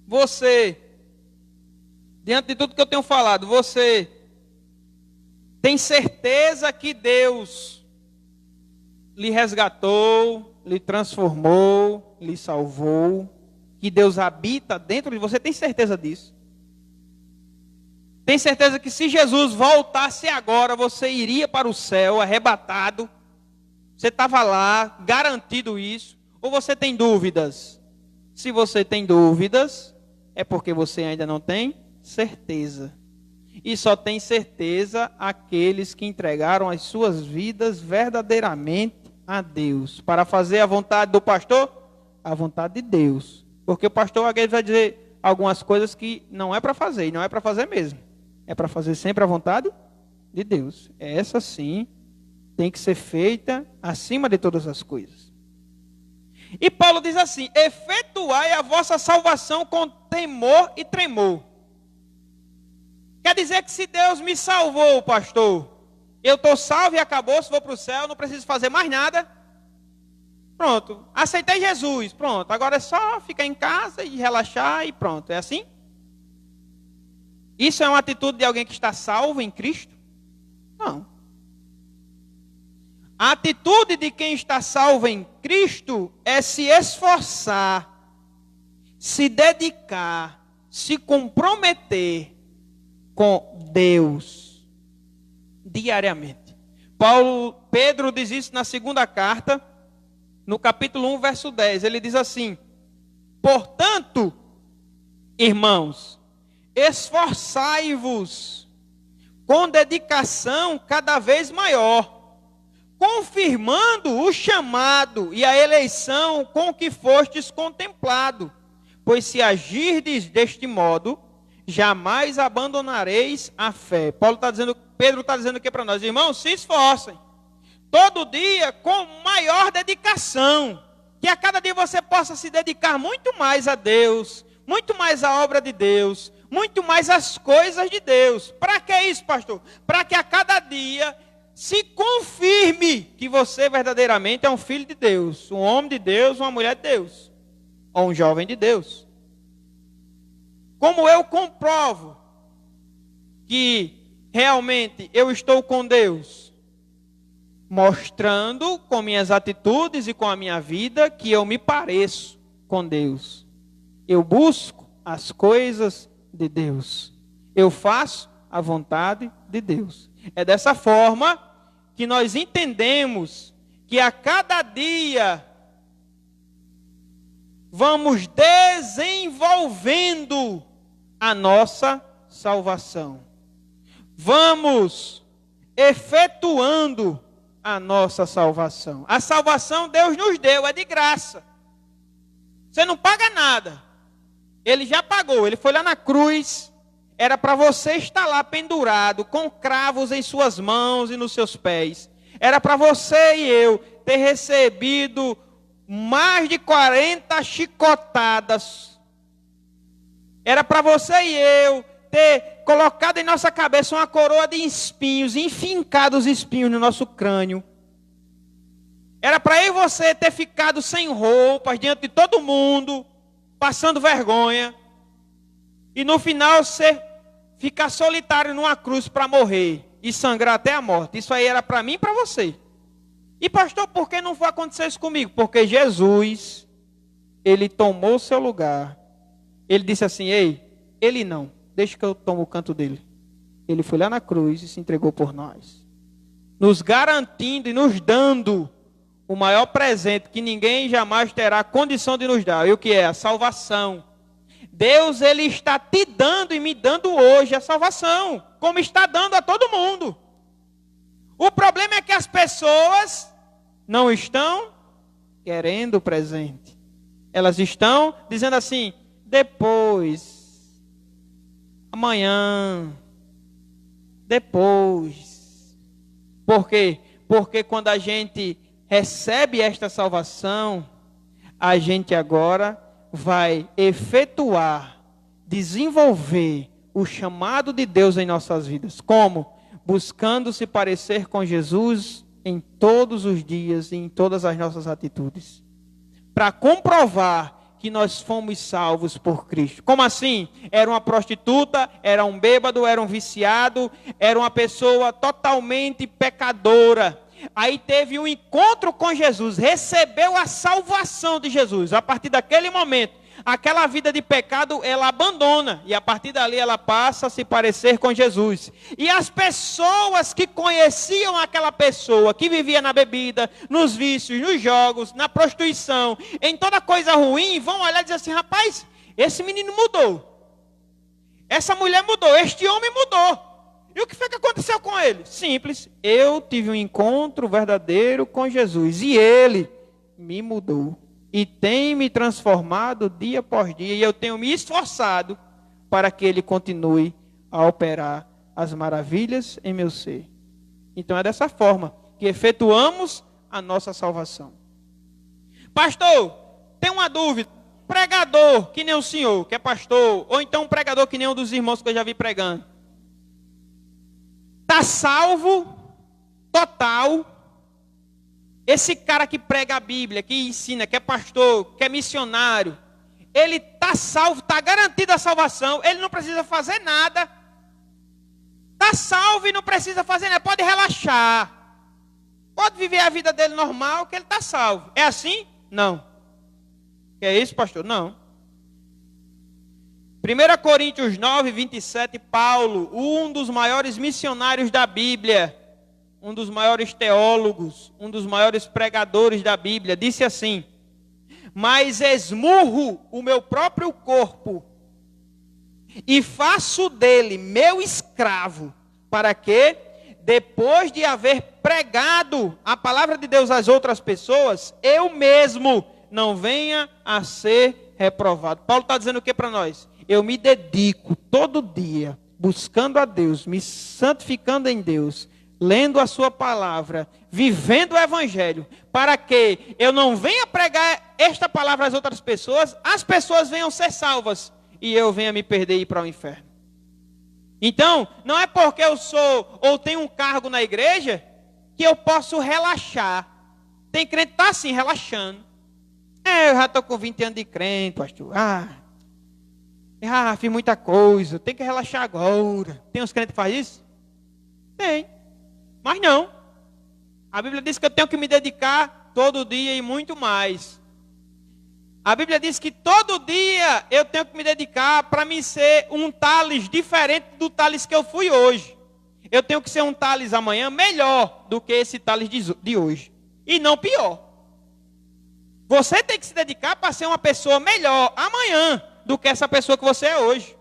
Você, diante de tudo que eu tenho falado, você tem certeza que Deus lhe resgatou, lhe transformou, lhe salvou, que Deus habita dentro de você? Tem certeza disso? Tem certeza que se Jesus voltasse agora, você iria para o céu arrebatado? Você estava lá, garantido isso? Ou você tem dúvidas? Se você tem dúvidas, é porque você ainda não tem certeza. E só tem certeza aqueles que entregaram as suas vidas verdadeiramente a Deus. Para fazer a vontade do pastor? A vontade de Deus. Porque o pastor às vezes vai dizer algumas coisas que não é para fazer, e não é para fazer mesmo. É para fazer sempre a vontade de Deus. Essa sim tem que ser feita acima de todas as coisas. E Paulo diz assim: efetuai a vossa salvação com temor e tremor. Quer dizer que se Deus me salvou, pastor, eu estou salvo e acabou, se vou para o céu, não preciso fazer mais nada. Pronto, aceitei Jesus, pronto, agora é só ficar em casa e relaxar e pronto, é assim? Isso é uma atitude de alguém que está salvo em Cristo? Não. A atitude de quem está salvo em Cristo é se esforçar, se dedicar, se comprometer com Deus diariamente. Pedro diz isso na segunda carta, no capítulo 1, verso 10. Ele diz assim: portanto, irmãos, esforçai-vos com dedicação cada vez maior, confirmando o chamado e a eleição com que fostes contemplado. Pois se agirdes deste modo, jamais abandonareis a fé. Pedro está dizendo o que para nós? Irmãos, se esforcem. Todo dia com maior dedicação. Que a cada dia você possa se dedicar muito mais a Deus, muito mais à obra de Deus, muito mais às coisas de Deus. Para que isso, pastor? Para que a cada dia se confirme que você verdadeiramente é um filho de Deus, um homem de Deus, uma mulher de Deus, ou um jovem de Deus. Como eu comprovo que realmente eu estou com Deus? Mostrando com minhas atitudes e com a minha vida que eu me pareço com Deus. Eu busco as coisas de Deus. Eu faço a vontade de Deus. É dessa forma que nós entendemos que a cada dia vamos desenvolvendo a nossa salvação. vamos efetuando a nossa salvação. A salvação Deus nos deu, é de graça. Você não paga nada. Ele já pagou, ele foi lá na cruz. Era para você estar lá pendurado, com cravos em suas mãos e nos seus pés. Era para você e eu ter recebido mais de 40 chicotadas. Era para você e eu ter colocado em nossa cabeça uma coroa de espinhos, enfincado os espinhos no nosso crânio. Era para eu e você ter ficado sem roupas diante de todo mundo, passando vergonha. E no final você ficar solitário numa cruz para morrer e sangrar até a morte. Isso aí era para mim e para você. E pastor, por que não foi acontecer isso comigo? Porque Jesus, ele tomou o seu lugar. Ele disse assim, ei, ele não, deixa que eu tomo o canto dele. Ele foi lá na cruz e se entregou por nós. Nos garantindo e nos dando o maior presente que ninguém jamais terá condição de nos dar. E o que é? A salvação. Deus, ele está te dando e me dando hoje a salvação, como está dando a todo mundo. O problema é que as pessoas não estão querendo o presente. Elas estão dizendo assim, depois, amanhã, depois. Por quê? Porque quando a gente recebe esta salvação, a gente agora vai efetuar, desenvolver o chamado de Deus em nossas vidas. Como? Buscando se parecer com Jesus em todos os dias e em todas as nossas atitudes. Para comprovar que nós fomos salvos por Cristo. Como assim? Era uma prostituta, era um bêbado, era um viciado, era uma pessoa totalmente pecadora. Aí teve um encontro com Jesus, recebeu a salvação de Jesus. A partir daquele momento, aquela vida de pecado, ela abandona. E a partir dali ela passa a se parecer com Jesus. E as pessoas que conheciam aquela pessoa, que vivia na bebida, nos vícios, nos jogos, na prostituição, em toda coisa ruim, vão olhar e dizer assim, rapaz, esse menino mudou. Essa mulher mudou, este homem mudou. E o que foi que aconteceu com ele? Simples, eu tive um encontro verdadeiro com Jesus. E ele me mudou. E tem me transformado dia por dia. E eu tenho me esforçado para que ele continue a operar as maravilhas em meu ser. Então é dessa forma que efetuamos a nossa salvação. Pastor, tem uma dúvida. Pregador, que nem o senhor, que é pastor, ou então um pregador que nem um dos irmãos que eu já vi pregando. Está salvo, total. Esse cara que prega a Bíblia, que ensina, que é pastor, que é missionário, ele está salvo, está garantida a salvação, ele não precisa fazer nada. Está salvo e não precisa fazer nada, pode relaxar. Pode viver a vida dele normal, que ele está salvo. É assim? Não. É isso, pastor? Não. 1 Coríntios 9, 27, Paulo, um dos maiores missionários da Bíblia, um dos maiores teólogos, um dos maiores pregadores da Bíblia, disse assim, mas esmurro o meu próprio corpo e faço dele meu escravo, para que, depois de haver pregado a palavra de Deus às outras pessoas, eu mesmo não venha a ser reprovado. Paulo está dizendo o que para nós? Eu me dedico todo dia, buscando a Deus, me santificando em Deus, lendo a sua palavra, vivendo o evangelho, para que eu não venha pregar esta palavra às outras pessoas, as pessoas venham ser salvas, e eu venha me perder e ir para o inferno. Então, não é porque eu sou, ou tenho um cargo na igreja, que eu posso relaxar. Tem crente que está assim, relaxando. Eu já estou com 20 anos de crente, pastor. Fiz muita coisa, tem que relaxar agora. Tem uns crentes que fazem isso? Tem, mas não. A Bíblia diz que eu tenho que me dedicar todo dia e muito mais. A Bíblia diz que todo dia eu tenho que me dedicar para me ser um Thales diferente do Thales que eu fui hoje. Eu tenho que ser um Thales amanhã melhor do que esse Thales de hoje. E não pior. Você tem que se dedicar para ser uma pessoa melhor amanhã do que essa pessoa que você é hoje.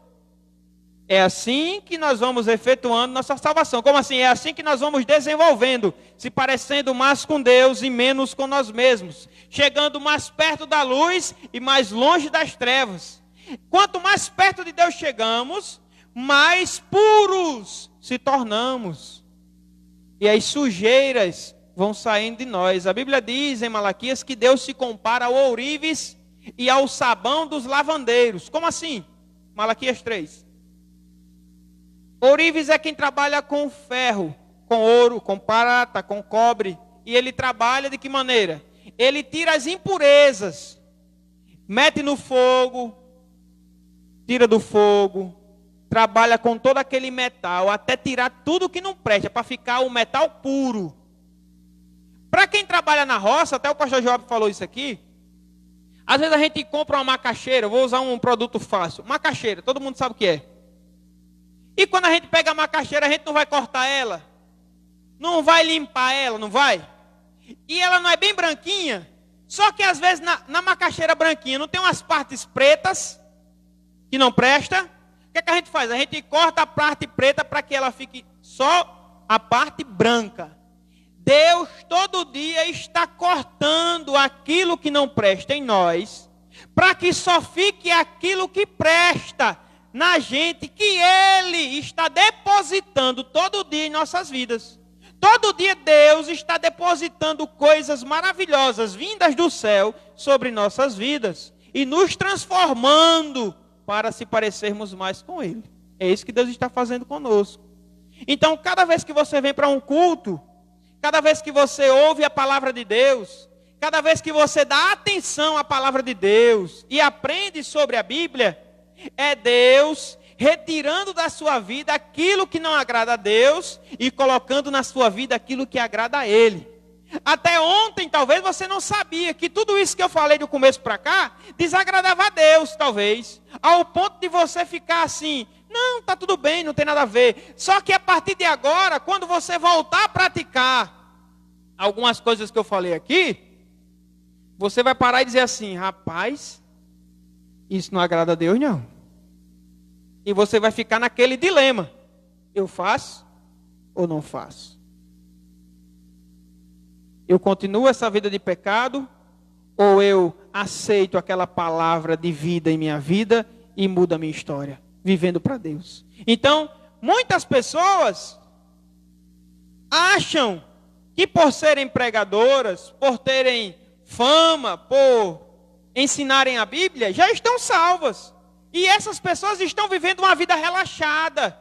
É assim que nós vamos efetuando nossa salvação. Como assim? É assim que nós vamos desenvolvendo, se parecendo mais com Deus e menos com nós mesmos, chegando mais perto da luz e mais longe das trevas. Quanto mais perto de Deus chegamos, mais puros se tornamos. E as sujeiras vão saindo de nós. A Bíblia diz em Malaquias que Deus se compara ao ourives e ao sabão dos lavandeiros. Como assim? Malaquias 3. Ourives é quem trabalha com ferro, com ouro, com prata, com cobre. E ele trabalha de que maneira? Ele tira as impurezas, mete no fogo, tira do fogo, trabalha com todo aquele metal, até tirar tudo que não presta, para ficar o metal puro. Para quem trabalha na roça, até o pastor Joab falou isso aqui, às vezes a gente compra uma macaxeira, eu vou usar um produto fácil, macaxeira, todo mundo sabe o que é. E quando a gente pega a macaxeira, a gente não vai cortar ela, não vai limpar ela, não vai? E ela não é bem branquinha, só que às vezes na macaxeira branquinha não tem umas partes pretas, que não presta. O que é que a gente faz? A gente corta a parte preta para que ela fique só a parte branca. Deus todo dia está cortando aquilo que não presta em nós, para que só fique aquilo que presta na gente, que Ele está depositando todo dia em nossas vidas. Todo dia Deus está depositando coisas maravilhosas, vindas do céu, sobre nossas vidas, e nos transformando para se parecermos mais com Ele. É isso que Deus está fazendo conosco. Então, cada vez que você vem para um culto, cada vez que você ouve a palavra de Deus, cada vez que você dá atenção à palavra de Deus e aprende sobre a Bíblia, é Deus retirando da sua vida aquilo que não agrada a Deus e colocando na sua vida aquilo que agrada a Ele. Até ontem, talvez você não sabia que tudo isso que eu falei do começo para cá desagradava a Deus, talvez, ao ponto de você ficar assim: não, está tudo bem, não tem nada a ver. Só que a partir de agora, quando você voltar a praticar algumas coisas que eu falei aqui, você vai parar e dizer assim: rapaz, isso não agrada a Deus, não. E você vai ficar naquele dilema: eu faço ou não faço? Eu continuo essa vida de pecado, ou eu aceito aquela palavra de vida em minha vida e mudo a minha história, vivendo para Deus? Então, muitas pessoas acham que por serem pregadoras, por terem fama, por ensinarem a Bíblia, já estão salvas. E essas pessoas estão vivendo uma vida relaxada.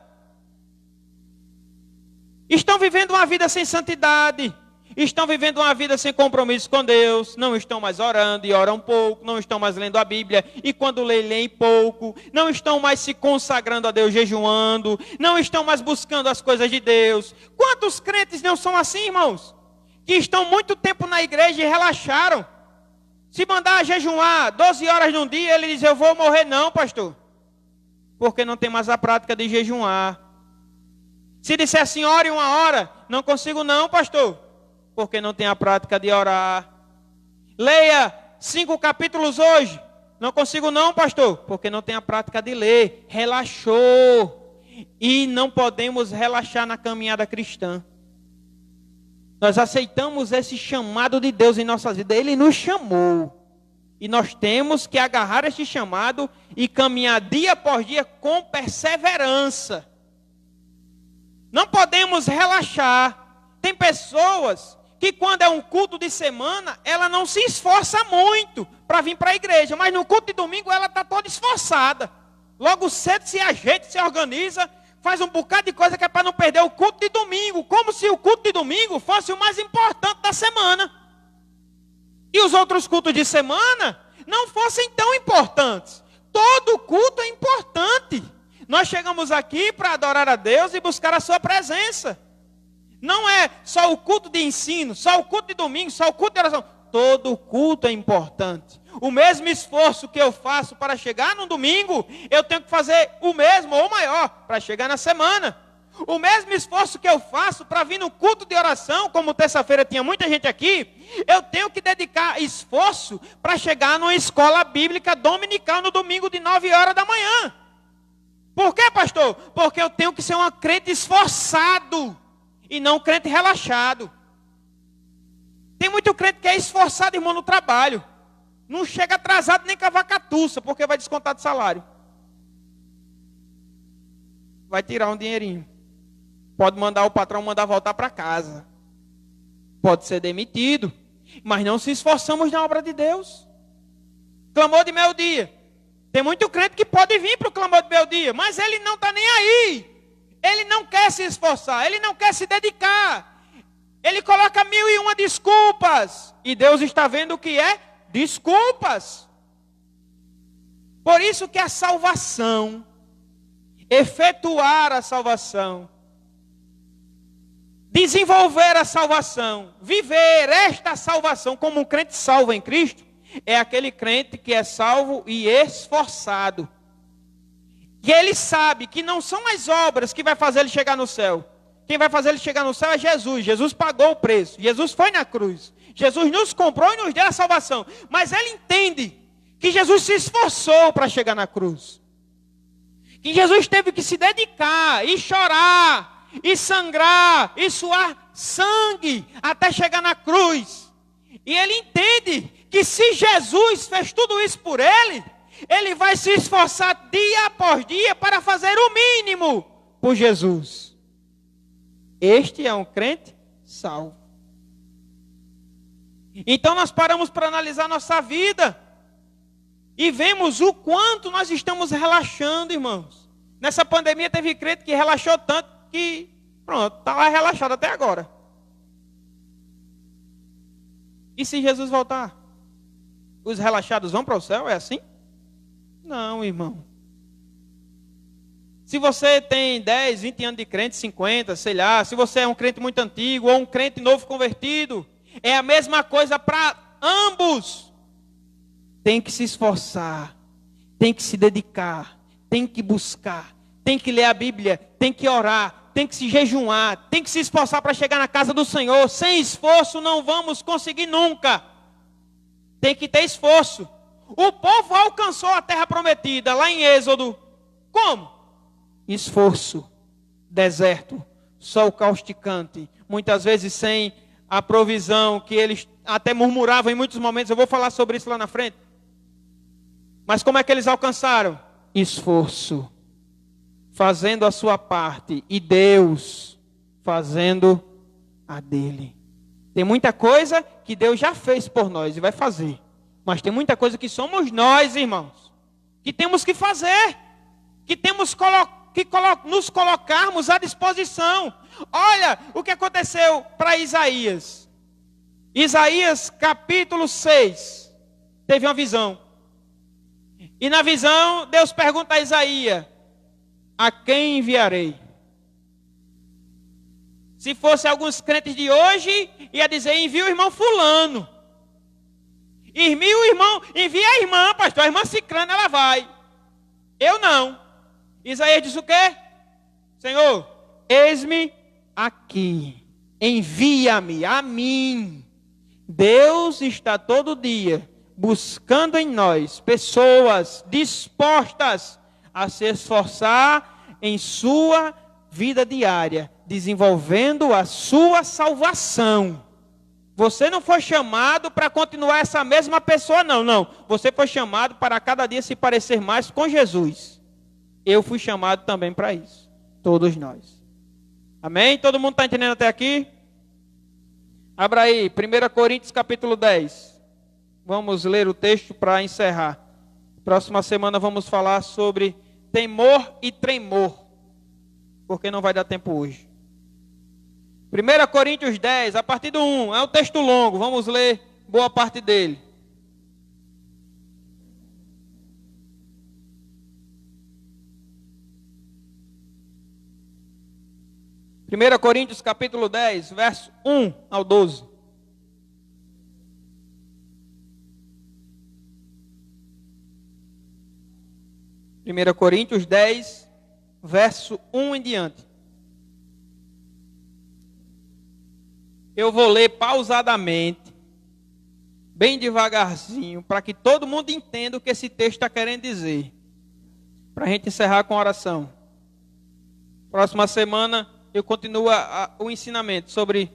Estão vivendo uma vida sem santidade. Estão vivendo uma vida sem compromisso com Deus. Não estão mais orando e oram pouco. Não estão mais lendo a Bíblia. E quando leem pouco. Não estão mais se consagrando a Deus, jejuando. Não estão mais buscando as coisas de Deus. Quantos crentes não são assim, irmãos? Que estão muito tempo na igreja e relaxaram. Se mandar jejuar 12 horas num dia, ele diz: eu vou morrer. Não, pastor. Porque não tem mais a prática de jejuar. Se disser assim: ore 1 hora. Não consigo não, pastor. Porque não tem a prática de orar. Leia 5 capítulos hoje. Não consigo não, pastor. Porque não tem a prática de ler. Relaxou. E não podemos relaxar na caminhada cristã. Nós aceitamos esse chamado de Deus em nossas vidas. Ele nos chamou. E nós temos que agarrar esse chamado e caminhar dia após dia com perseverança. Não podemos relaxar. Tem pessoas que quando é um culto de semana, ela não se esforça muito para vir para a igreja. Mas no culto de domingo ela está toda esforçada. Logo cedo se ajeita, se organiza, faz um bocado de coisa que é para não perder o culto de domingo. Como se o culto de domingo fosse o mais importante da semana. E os outros cultos de semana não fossem tão importantes. Todo culto é importante. Nós chegamos aqui para adorar a Deus e buscar a sua presença. Não é só o culto de ensino, só o culto de domingo, só o culto de oração. Todo culto é importante. O mesmo esforço que eu faço para chegar no domingo, eu tenho que fazer o mesmo ou maior para chegar na semana. O mesmo esforço que eu faço para vir no culto de oração, como terça-feira tinha muita gente aqui, eu tenho que dedicar esforço para chegar numa escola bíblica dominical no domingo de 9 horas da manhã. Por quê, pastor? Porque eu tenho que ser um crente esforçado e não um crente relaxado. Tem muito crente que é esforçado, irmão, no trabalho. Não chega atrasado nem com a vacatuça, porque vai descontar de salário. Vai tirar um dinheirinho. Pode mandar o patrão mandar voltar para casa. Pode ser demitido. Mas não se esforçamos na obra de Deus. Clamor de meio-dia. Tem muito crente que pode vir para o clamor de meio-dia, mas ele não está nem aí. Ele não quer se esforçar, ele não quer se dedicar. Ele coloca 1001 desculpas. E Deus está vendo o que é desculpas. Por isso que a salvação, efetuar a salvação, desenvolver a salvação, viver esta salvação como um crente salvo em Cristo, é aquele crente que é salvo e esforçado. E ele sabe que não são as obras que vai fazer ele chegar no céu. Quem vai fazer ele chegar no céu é Jesus. Jesus pagou o preço. Jesus foi na cruz. Jesus nos comprou e nos deu a salvação. Mas ele entende que Jesus se esforçou para chegar na cruz. Que Jesus teve que se dedicar e chorar, e sangrar, e suar sangue até chegar na cruz. E ele entende que se Jesus fez tudo isso por ele, ele vai se esforçar dia após dia para fazer o mínimo por Jesus. Este é um crente salvo. Então nós paramos para analisar nossa vida e vemos o quanto nós estamos relaxando, irmãos. Nessa pandemia teve crente que relaxou tanto que, pronto, está lá relaxado até agora. E se Jesus voltar? Os relaxados vão para o céu? É assim? Não, irmão. Se você tem 10, 20 anos de crente, 50, sei lá, se você é um crente muito antigo ou um crente novo convertido, é a mesma coisa para ambos. Tem que se esforçar, tem que se dedicar, tem que buscar, tem que ler a Bíblia, tem que orar, tem que se jejuar, tem que se esforçar para chegar na casa do Senhor. Sem esforço não vamos conseguir nunca. Tem que ter esforço. O povo alcançou a terra prometida lá em Êxodo. Como? Esforço, deserto, sol causticante, muitas vezes sem a provisão que eles até murmuravam em muitos momentos. Eu vou falar sobre isso lá na frente. Mas como é que eles alcançaram? Esforço, fazendo a sua parte e Deus fazendo a dele. Tem muita coisa que Deus já fez por nós e vai fazer, mas tem muita coisa que somos nós, irmãos, que temos que fazer, que temos que nos colocarmos à disposição. Olha o que aconteceu para Isaías. Isaías capítulo 6, teve uma visão. E na visão, Deus pergunta a Isaías: a quem enviarei? Se fosse alguns crentes de hoje, ia dizer: envia o irmão fulano. Envia o irmão, envia a irmã, pastor, a irmã Cicrana, ela vai. Eu não. Isaías diz o quê? Senhor, eis-me aqui, envia-me a mim. Deus está todo dia buscando em nós pessoas dispostas a se esforçar em sua vida diária, desenvolvendo a sua salvação. Você não foi chamado para continuar essa mesma pessoa, não. Você foi chamado para cada dia se parecer mais com Jesus. Eu fui chamado também para isso. Todos nós. Amém? Todo mundo está entendendo até aqui? Abra aí, 1 Coríntios capítulo 10. Vamos ler o texto para encerrar. Próxima semana vamos falar sobre temor e tremor, porque não vai dar tempo hoje. 1 Coríntios 10, a partir do 1, é um texto longo, vamos ler boa parte dele. Primeira Coríntios capítulo 10, verso 1 ao 12. Primeira Coríntios 10, verso 1 em diante. Eu vou ler pausadamente, bem devagarzinho, para que todo mundo entenda o que esse texto está querendo dizer. para a gente encerrar com a oração. Próxima semana eu continuo o ensinamento sobre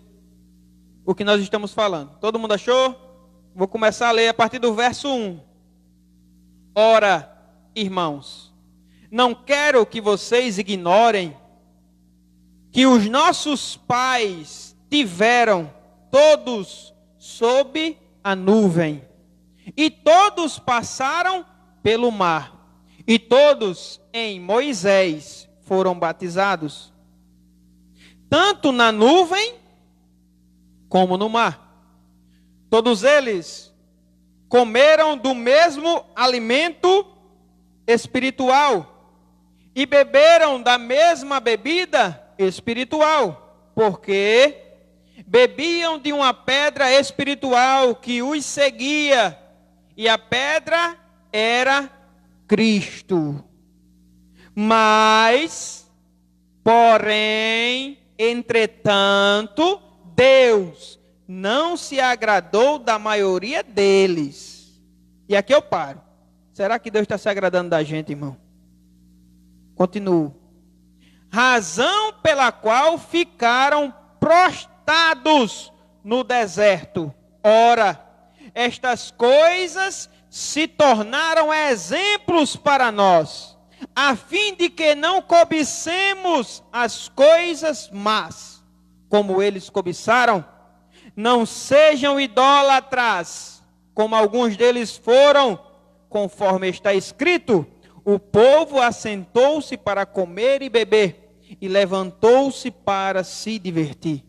o que nós estamos falando. Todo mundo achou? Vou começar a ler a partir do verso 1. Ora, irmãos, não quero que vocês ignorem que os nossos pais tiveram todos sob a nuvem, e todos passaram pelo mar, e todos em Moisés foram batizados, tanto na nuvem como no mar. Todos eles comeram do mesmo alimento espiritual e beberam da mesma bebida espiritual, porque bebiam de uma pedra espiritual que os seguia, e a pedra era Cristo. Mas, porém, entretanto, Deus não se agradou da maioria deles. E aqui eu paro. Será que Deus está se agradando da gente, irmão? Continuo. Razão pela qual ficaram prostrados no deserto. Ora, estas coisas se tornaram exemplos para nós, a fim de que não cobicemos as coisas más, como eles cobiçaram. Não sejam idólatras, como alguns deles foram, conforme está escrito: o povo assentou-se para comer e beber, e levantou-se para se divertir.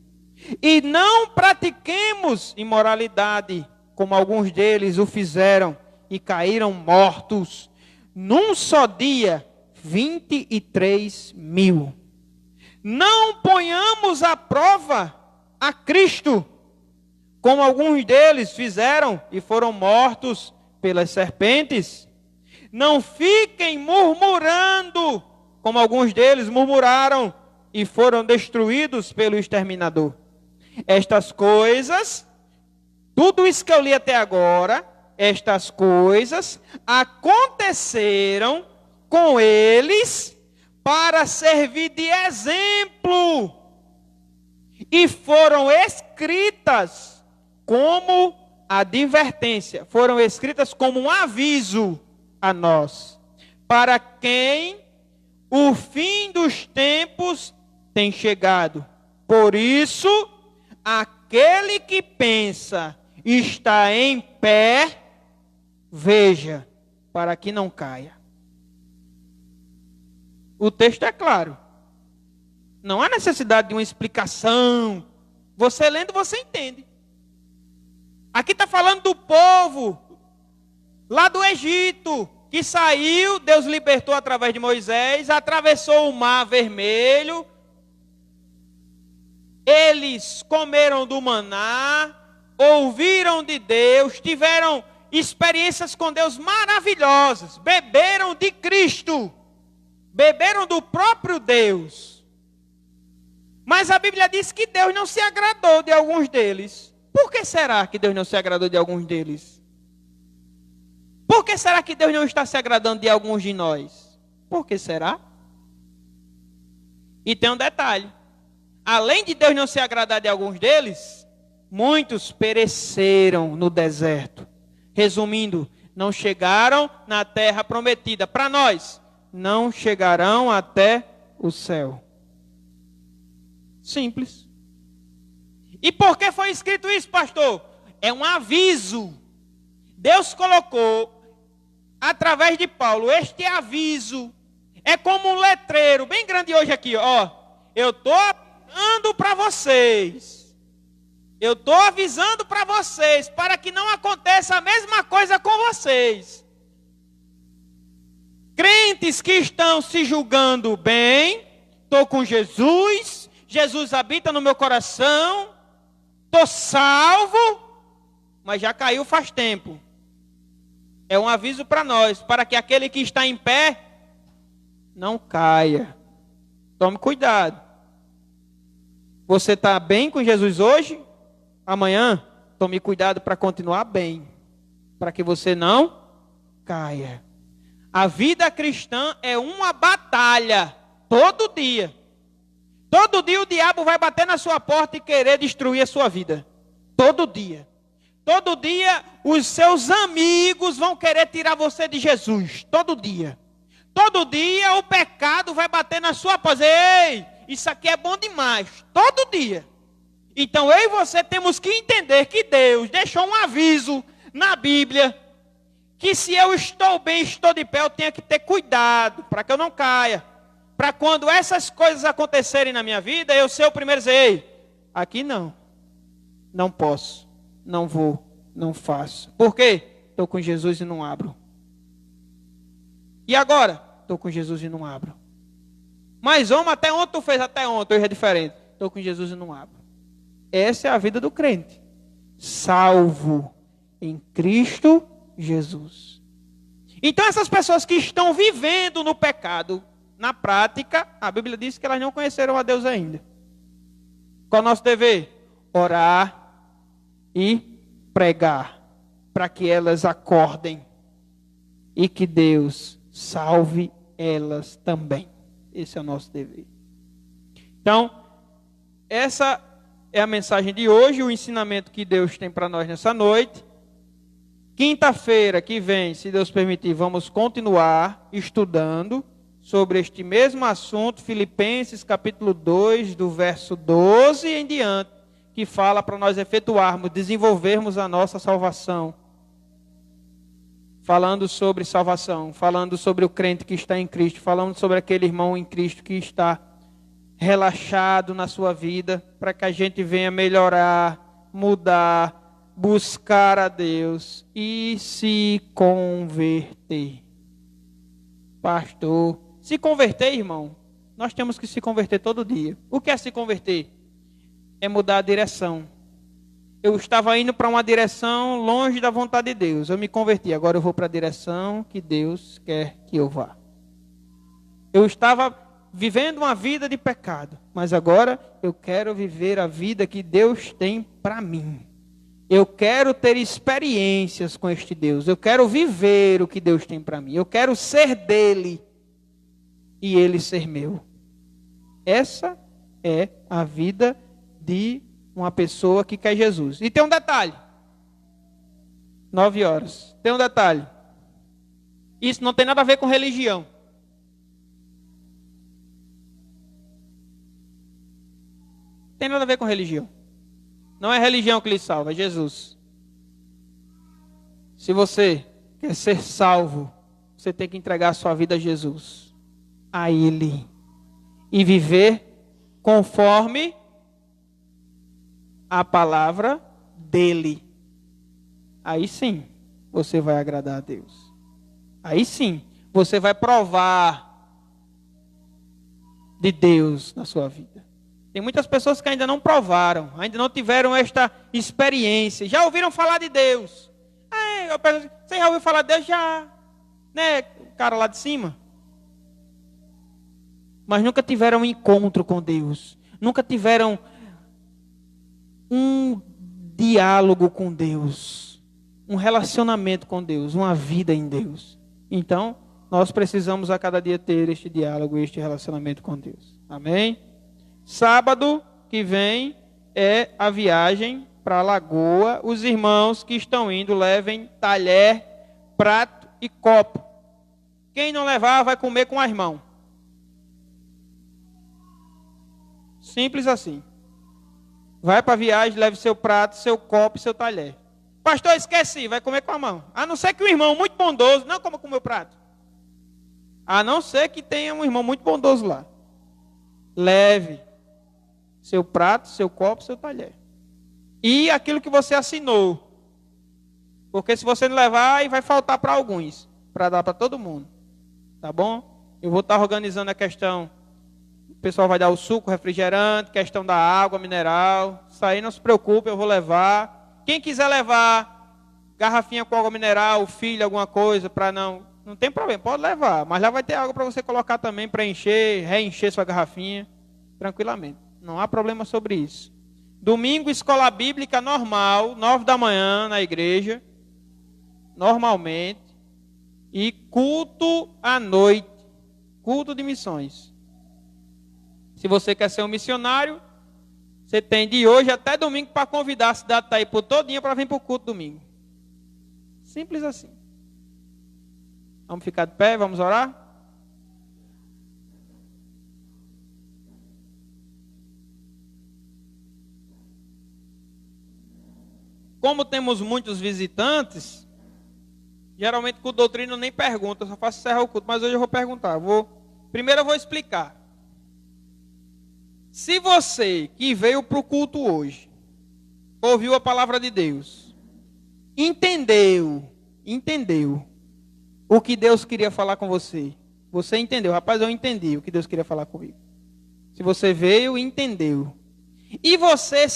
E não pratiquemos imoralidade, como alguns deles o fizeram, e caíram mortos. Num só dia, 23.000. Não ponhamos à prova a Cristo, como alguns deles fizeram e foram mortos pelas serpentes. Não fiquem murmurando, como alguns deles murmuraram e foram destruídos pelo exterminador. Estas coisas, tudo isso que eu li até agora, estas coisas aconteceram com eles para servir de exemplo, e foram escritas como advertência, foram escritas como um aviso a nós, para quem o fim dos tempos tem chegado. Por isso, aquele que pensa está em pé, veja, para que não caia. O texto é claro. Não há necessidade de uma explicação. Você lendo, você entende. Aqui está falando do povo lá do Egito, que saiu, Deus libertou através de Moisés, atravessou o mar vermelho, eles comeram do maná, ouviram de Deus, tiveram experiências com Deus maravilhosas, beberam de Cristo, beberam do próprio Deus. Mas a Bíblia diz que Deus não se agradou de alguns deles. Por que será que Deus não se agradou de alguns deles? Por que será que Deus não está se agradando de alguns de nós? Por que será? E tem um detalhe. Além de Deus não se agradar de alguns deles, muitos pereceram no deserto. Resumindo, não chegaram na terra prometida. Para nós, não chegarão até o céu. Simples. E por que foi escrito isso, pastor? É um aviso. Deus colocou, através de Paulo, este aviso. É como um letreiro, bem grande hoje aqui, ó. Eu estou avisando para vocês. Eu estou avisando para vocês, para que não aconteça a mesma coisa com vocês. Crentes que estão se julgando bem, estou com Jesus, Jesus habita no meu coração, estou salvo, mas já caiu faz tempo. É um aviso para nós, para que aquele que está em pé não caia. Tome cuidado. Você está bem com Jesus hoje? Amanhã, tome cuidado para continuar bem, para que você não caia. A vida cristã é uma batalha, todo dia. Todo dia o diabo vai bater na sua porta e querer destruir a sua vida. Todo dia. Todo dia os seus amigos vão querer tirar você de Jesus. Todo dia. Todo dia o pecado vai bater na sua porta. Ei, isso aqui é bom demais. Todo dia. Então eu e você temos que entender que Deus deixou um aviso na Bíblia. Que se eu estou bem, estou de pé, eu tenho que ter cuidado para que eu não caia. Para quando essas coisas acontecerem na minha vida, eu ser o primeiro a dizer, ei, aqui não. Não posso, não vou, não faço. Por quê? Estou com Jesus e não abro. E agora? Estou com Jesus e não abro. Mas homem, até ontem tu fez, até ontem, hoje é diferente. Estou com Jesus e não abro. Essa é a vida do crente. Salvo em Cristo Jesus. Então essas pessoas que estão vivendo no pecado, na prática, a Bíblia diz que elas não conheceram a Deus ainda. Qual é o nosso dever? Orar e pregar, para que elas acordem e que Deus salve elas também. Esse é o nosso dever. Então, essa é a mensagem de hoje, o ensinamento que Deus tem para nós nessa noite. Quinta-feira que vem, se Deus permitir, vamos continuar estudando sobre este mesmo assunto, Filipenses capítulo 2, do verso 12 em diante, que fala para nós efetuarmos, desenvolvermos a nossa salvação. Falando sobre salvação, falando sobre o crente que está em Cristo, falando sobre aquele irmão em Cristo que está relaxado na sua vida, para que a gente venha melhorar, mudar, buscar a Deus e se converter. Pastor, se converter, irmão, nós temos que se converter todo dia. O que é se converter? É mudar a direção. Eu estava indo para uma direção longe da vontade de Deus. Eu me converti, agora eu vou para a direção que Deus quer que eu vá. Eu estava vivendo uma vida de pecado, mas agora eu quero viver a vida que Deus tem para mim. Eu quero ter experiências com este Deus. Eu quero viver o que Deus tem para mim. Eu quero ser dele e ele ser meu. Essa é a vida de uma pessoa que quer Jesus. E tem um detalhe. 9 horas. Tem um detalhe. Isso não tem nada a ver com religião. Tem nada a ver com religião. Não é religião que lhe salva, é Jesus. Se você quer ser salvo, você tem que entregar a sua vida a Jesus. A Ele. E viver conforme a palavra dEle. Aí sim, você vai agradar a Deus. Aí sim, você vai provar de Deus na sua vida. Tem muitas pessoas que ainda não provaram, ainda não tiveram esta experiência. Já ouviram falar de Deus? Eu pergunto, você já ouviu falar de Deus? Já. Né, o cara lá de cima. Mas nunca tiveram um encontro com Deus. Nunca tiveram um diálogo com Deus. Um relacionamento com Deus. Uma vida em Deus. Então, nós precisamos a cada dia ter este diálogo, este relacionamento com Deus. Amém? Sábado que vem é a viagem para a Lagoa. Os irmãos que estão indo levem talher, prato e copo. Quem não levar vai comer com as mãos. Simples assim. Vai para a viagem, leve seu prato, seu copo e seu talher. Pastor, esqueci, vai comer com a mão. A não ser que um irmão muito bondoso não coma com o meu prato. A não ser que tenha um irmão muito bondoso lá. Leve seu prato, seu copo, seu talher. E aquilo que você assinou. Porque se você não levar, aí vai faltar para alguns. Para dar para todo mundo. Tá bom? Eu vou estar organizando a questão. O pessoal vai dar o suco, refrigerante, questão da água, mineral. Isso aí não se preocupe, eu vou levar. Quem quiser levar garrafinha com água mineral, filho, alguma coisa, para não tem problema, pode levar. Mas lá vai ter água para você colocar também, para encher, reencher sua garrafinha, tranquilamente. Não há problema sobre isso. Domingo, escola bíblica normal, 9 da manhã na igreja. Normalmente. e culto à noite, culto de missões. Se você quer ser um missionário, você tem de hoje até domingo para convidar a cidade de Itaipu todinha para vir para o culto domingo. Simples assim. Vamos ficar de pé, vamos orar? Como temos muitos visitantes, geralmente com doutrina eu nem pergunto, eu só faço encerrar o culto, mas hoje eu vou perguntar. Primeiro eu vou explicar. Se você que veio para o culto hoje, ouviu a palavra de Deus, entendeu o que Deus queria falar com você. Você entendeu, rapaz, eu entendi o que Deus queria falar comigo. Se você veio e entendeu, e você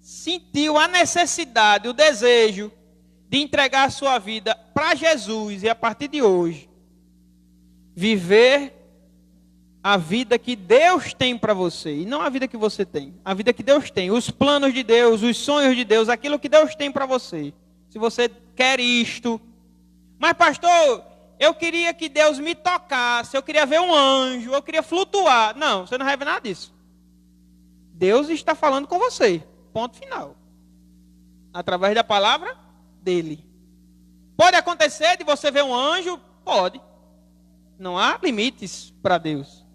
sentiu a necessidade, o desejo de entregar a sua vida para Jesus e a partir de hoje viver a vida que Deus tem para você, e não a vida que você tem, a vida que Deus tem, os planos de Deus, os sonhos de Deus, aquilo que Deus tem para você. Se você quer isto, mas pastor, eu queria que Deus me tocasse, eu queria ver um anjo, eu queria flutuar. Não, você não vai ver nada disso. Deus está falando com você, ponto final. Através da palavra dele. Pode acontecer de você ver um anjo? Pode. Não há limites para Deus.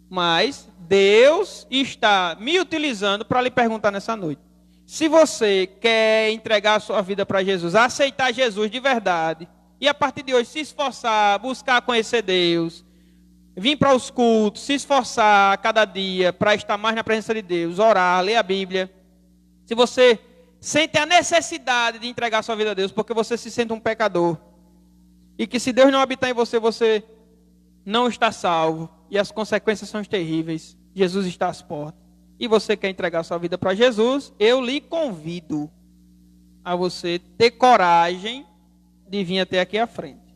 Mas Deus está me utilizando para lhe perguntar nessa noite. Se você quer entregar a sua vida para Jesus, aceitar Jesus de verdade, e a partir de hoje se esforçar, buscar conhecer Deus, vir para os cultos, se esforçar a cada dia para estar mais na presença de Deus, orar, ler a Bíblia. Se você sente a necessidade de entregar a sua vida a Deus, porque você se sente um pecador, e que se Deus não habitar em você, você não está salvo, e as consequências são terríveis, Jesus está às portas, e você quer entregar a sua vida para Jesus, eu lhe convido a você ter coragem de vir até aqui à frente.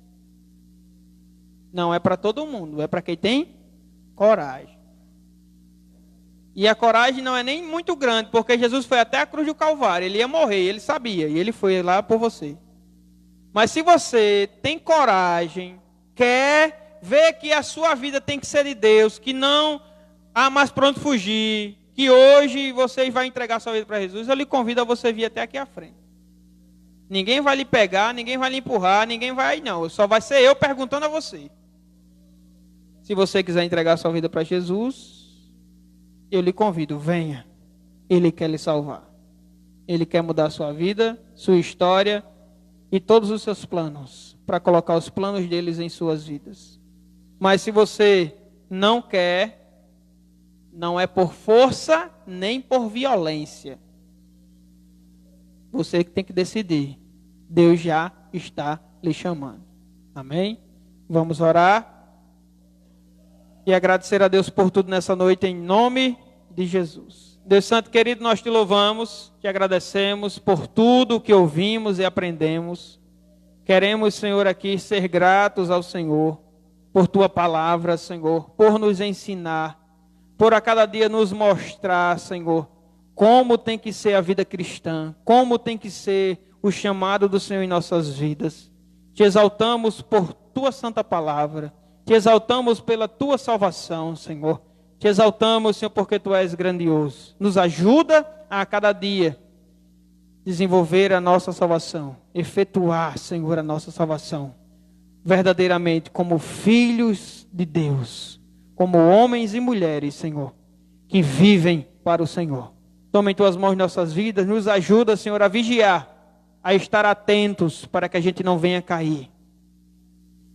Não é para todo mundo, é para quem tem coragem. E a coragem não é nem muito grande, porque Jesus foi até a cruz do Calvário, ele ia morrer, ele sabia, e ele foi lá por você. Mas se você tem coragem, quer ver que a sua vida tem que ser de Deus, que não há mais para onde fugir, que hoje você vai entregar a sua vida para Jesus, eu lhe convido a você vir até aqui à frente. Ninguém vai lhe pegar, ninguém vai lhe empurrar, ninguém vai, não. Só vai ser eu perguntando a você. Se você quiser entregar a sua vida para Jesus, eu lhe convido, venha. Ele quer lhe salvar. Ele quer mudar a sua vida, sua história e todos os seus planos, para colocar os planos deles em suas vidas. Mas se você não quer, não é por força nem por violência. Você que tem que decidir. Deus já está lhe chamando. Amém? Vamos orar. E agradecer a Deus por tudo nessa noite, em nome de Jesus. Deus Santo querido, nós te louvamos, te agradecemos por tudo que ouvimos e aprendemos. Queremos, Senhor, aqui ser gratos ao Senhor, por tua palavra, Senhor, por nos ensinar, por a cada dia nos mostrar, Senhor, como tem que ser a vida cristã, como tem que ser o chamado do Senhor em nossas vidas. Te exaltamos por tua santa palavra, te exaltamos pela tua salvação, Senhor. Te exaltamos, Senhor, porque tu és grandioso. Nos ajuda a cada dia desenvolver a nossa salvação, efetuar, Senhor, a nossa salvação, verdadeiramente como filhos de Deus, como homens e mulheres, Senhor, que vivem para o Senhor. Toma em tuas mãos nossas vidas, nos ajuda, Senhor, a vigiar, a estar atentos para que a gente não venha cair,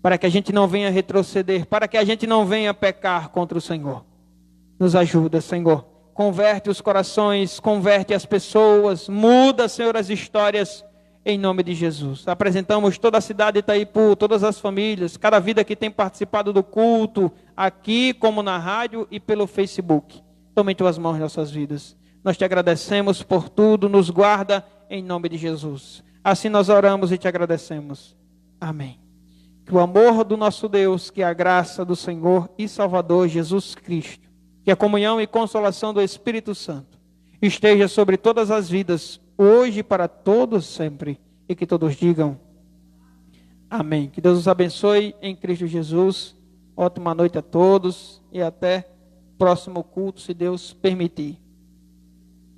para que a gente não venha retroceder, para que a gente não venha pecar contra o Senhor. Nos ajuda, Senhor. Converte os corações, converte as pessoas, muda, Senhor, as histórias, em nome de Jesus. Apresentamos toda a cidade de Itaipu, todas as famílias, cada vida que tem participado do culto, aqui como na rádio e pelo Facebook. Toma em tuas mãos nossas vidas. Nós te agradecemos por tudo, nos guarda em nome de Jesus. Assim nós oramos e te agradecemos. Amém. Que o amor do nosso Deus, que a graça do Senhor e Salvador Jesus Cristo, que a comunhão e consolação do Espírito Santo esteja sobre todas as vidas, hoje e para todos sempre. E que todos digam Amém. Que Deus os abençoe em Cristo Jesus. Ótima noite a todos e até próximo culto, se Deus permitir.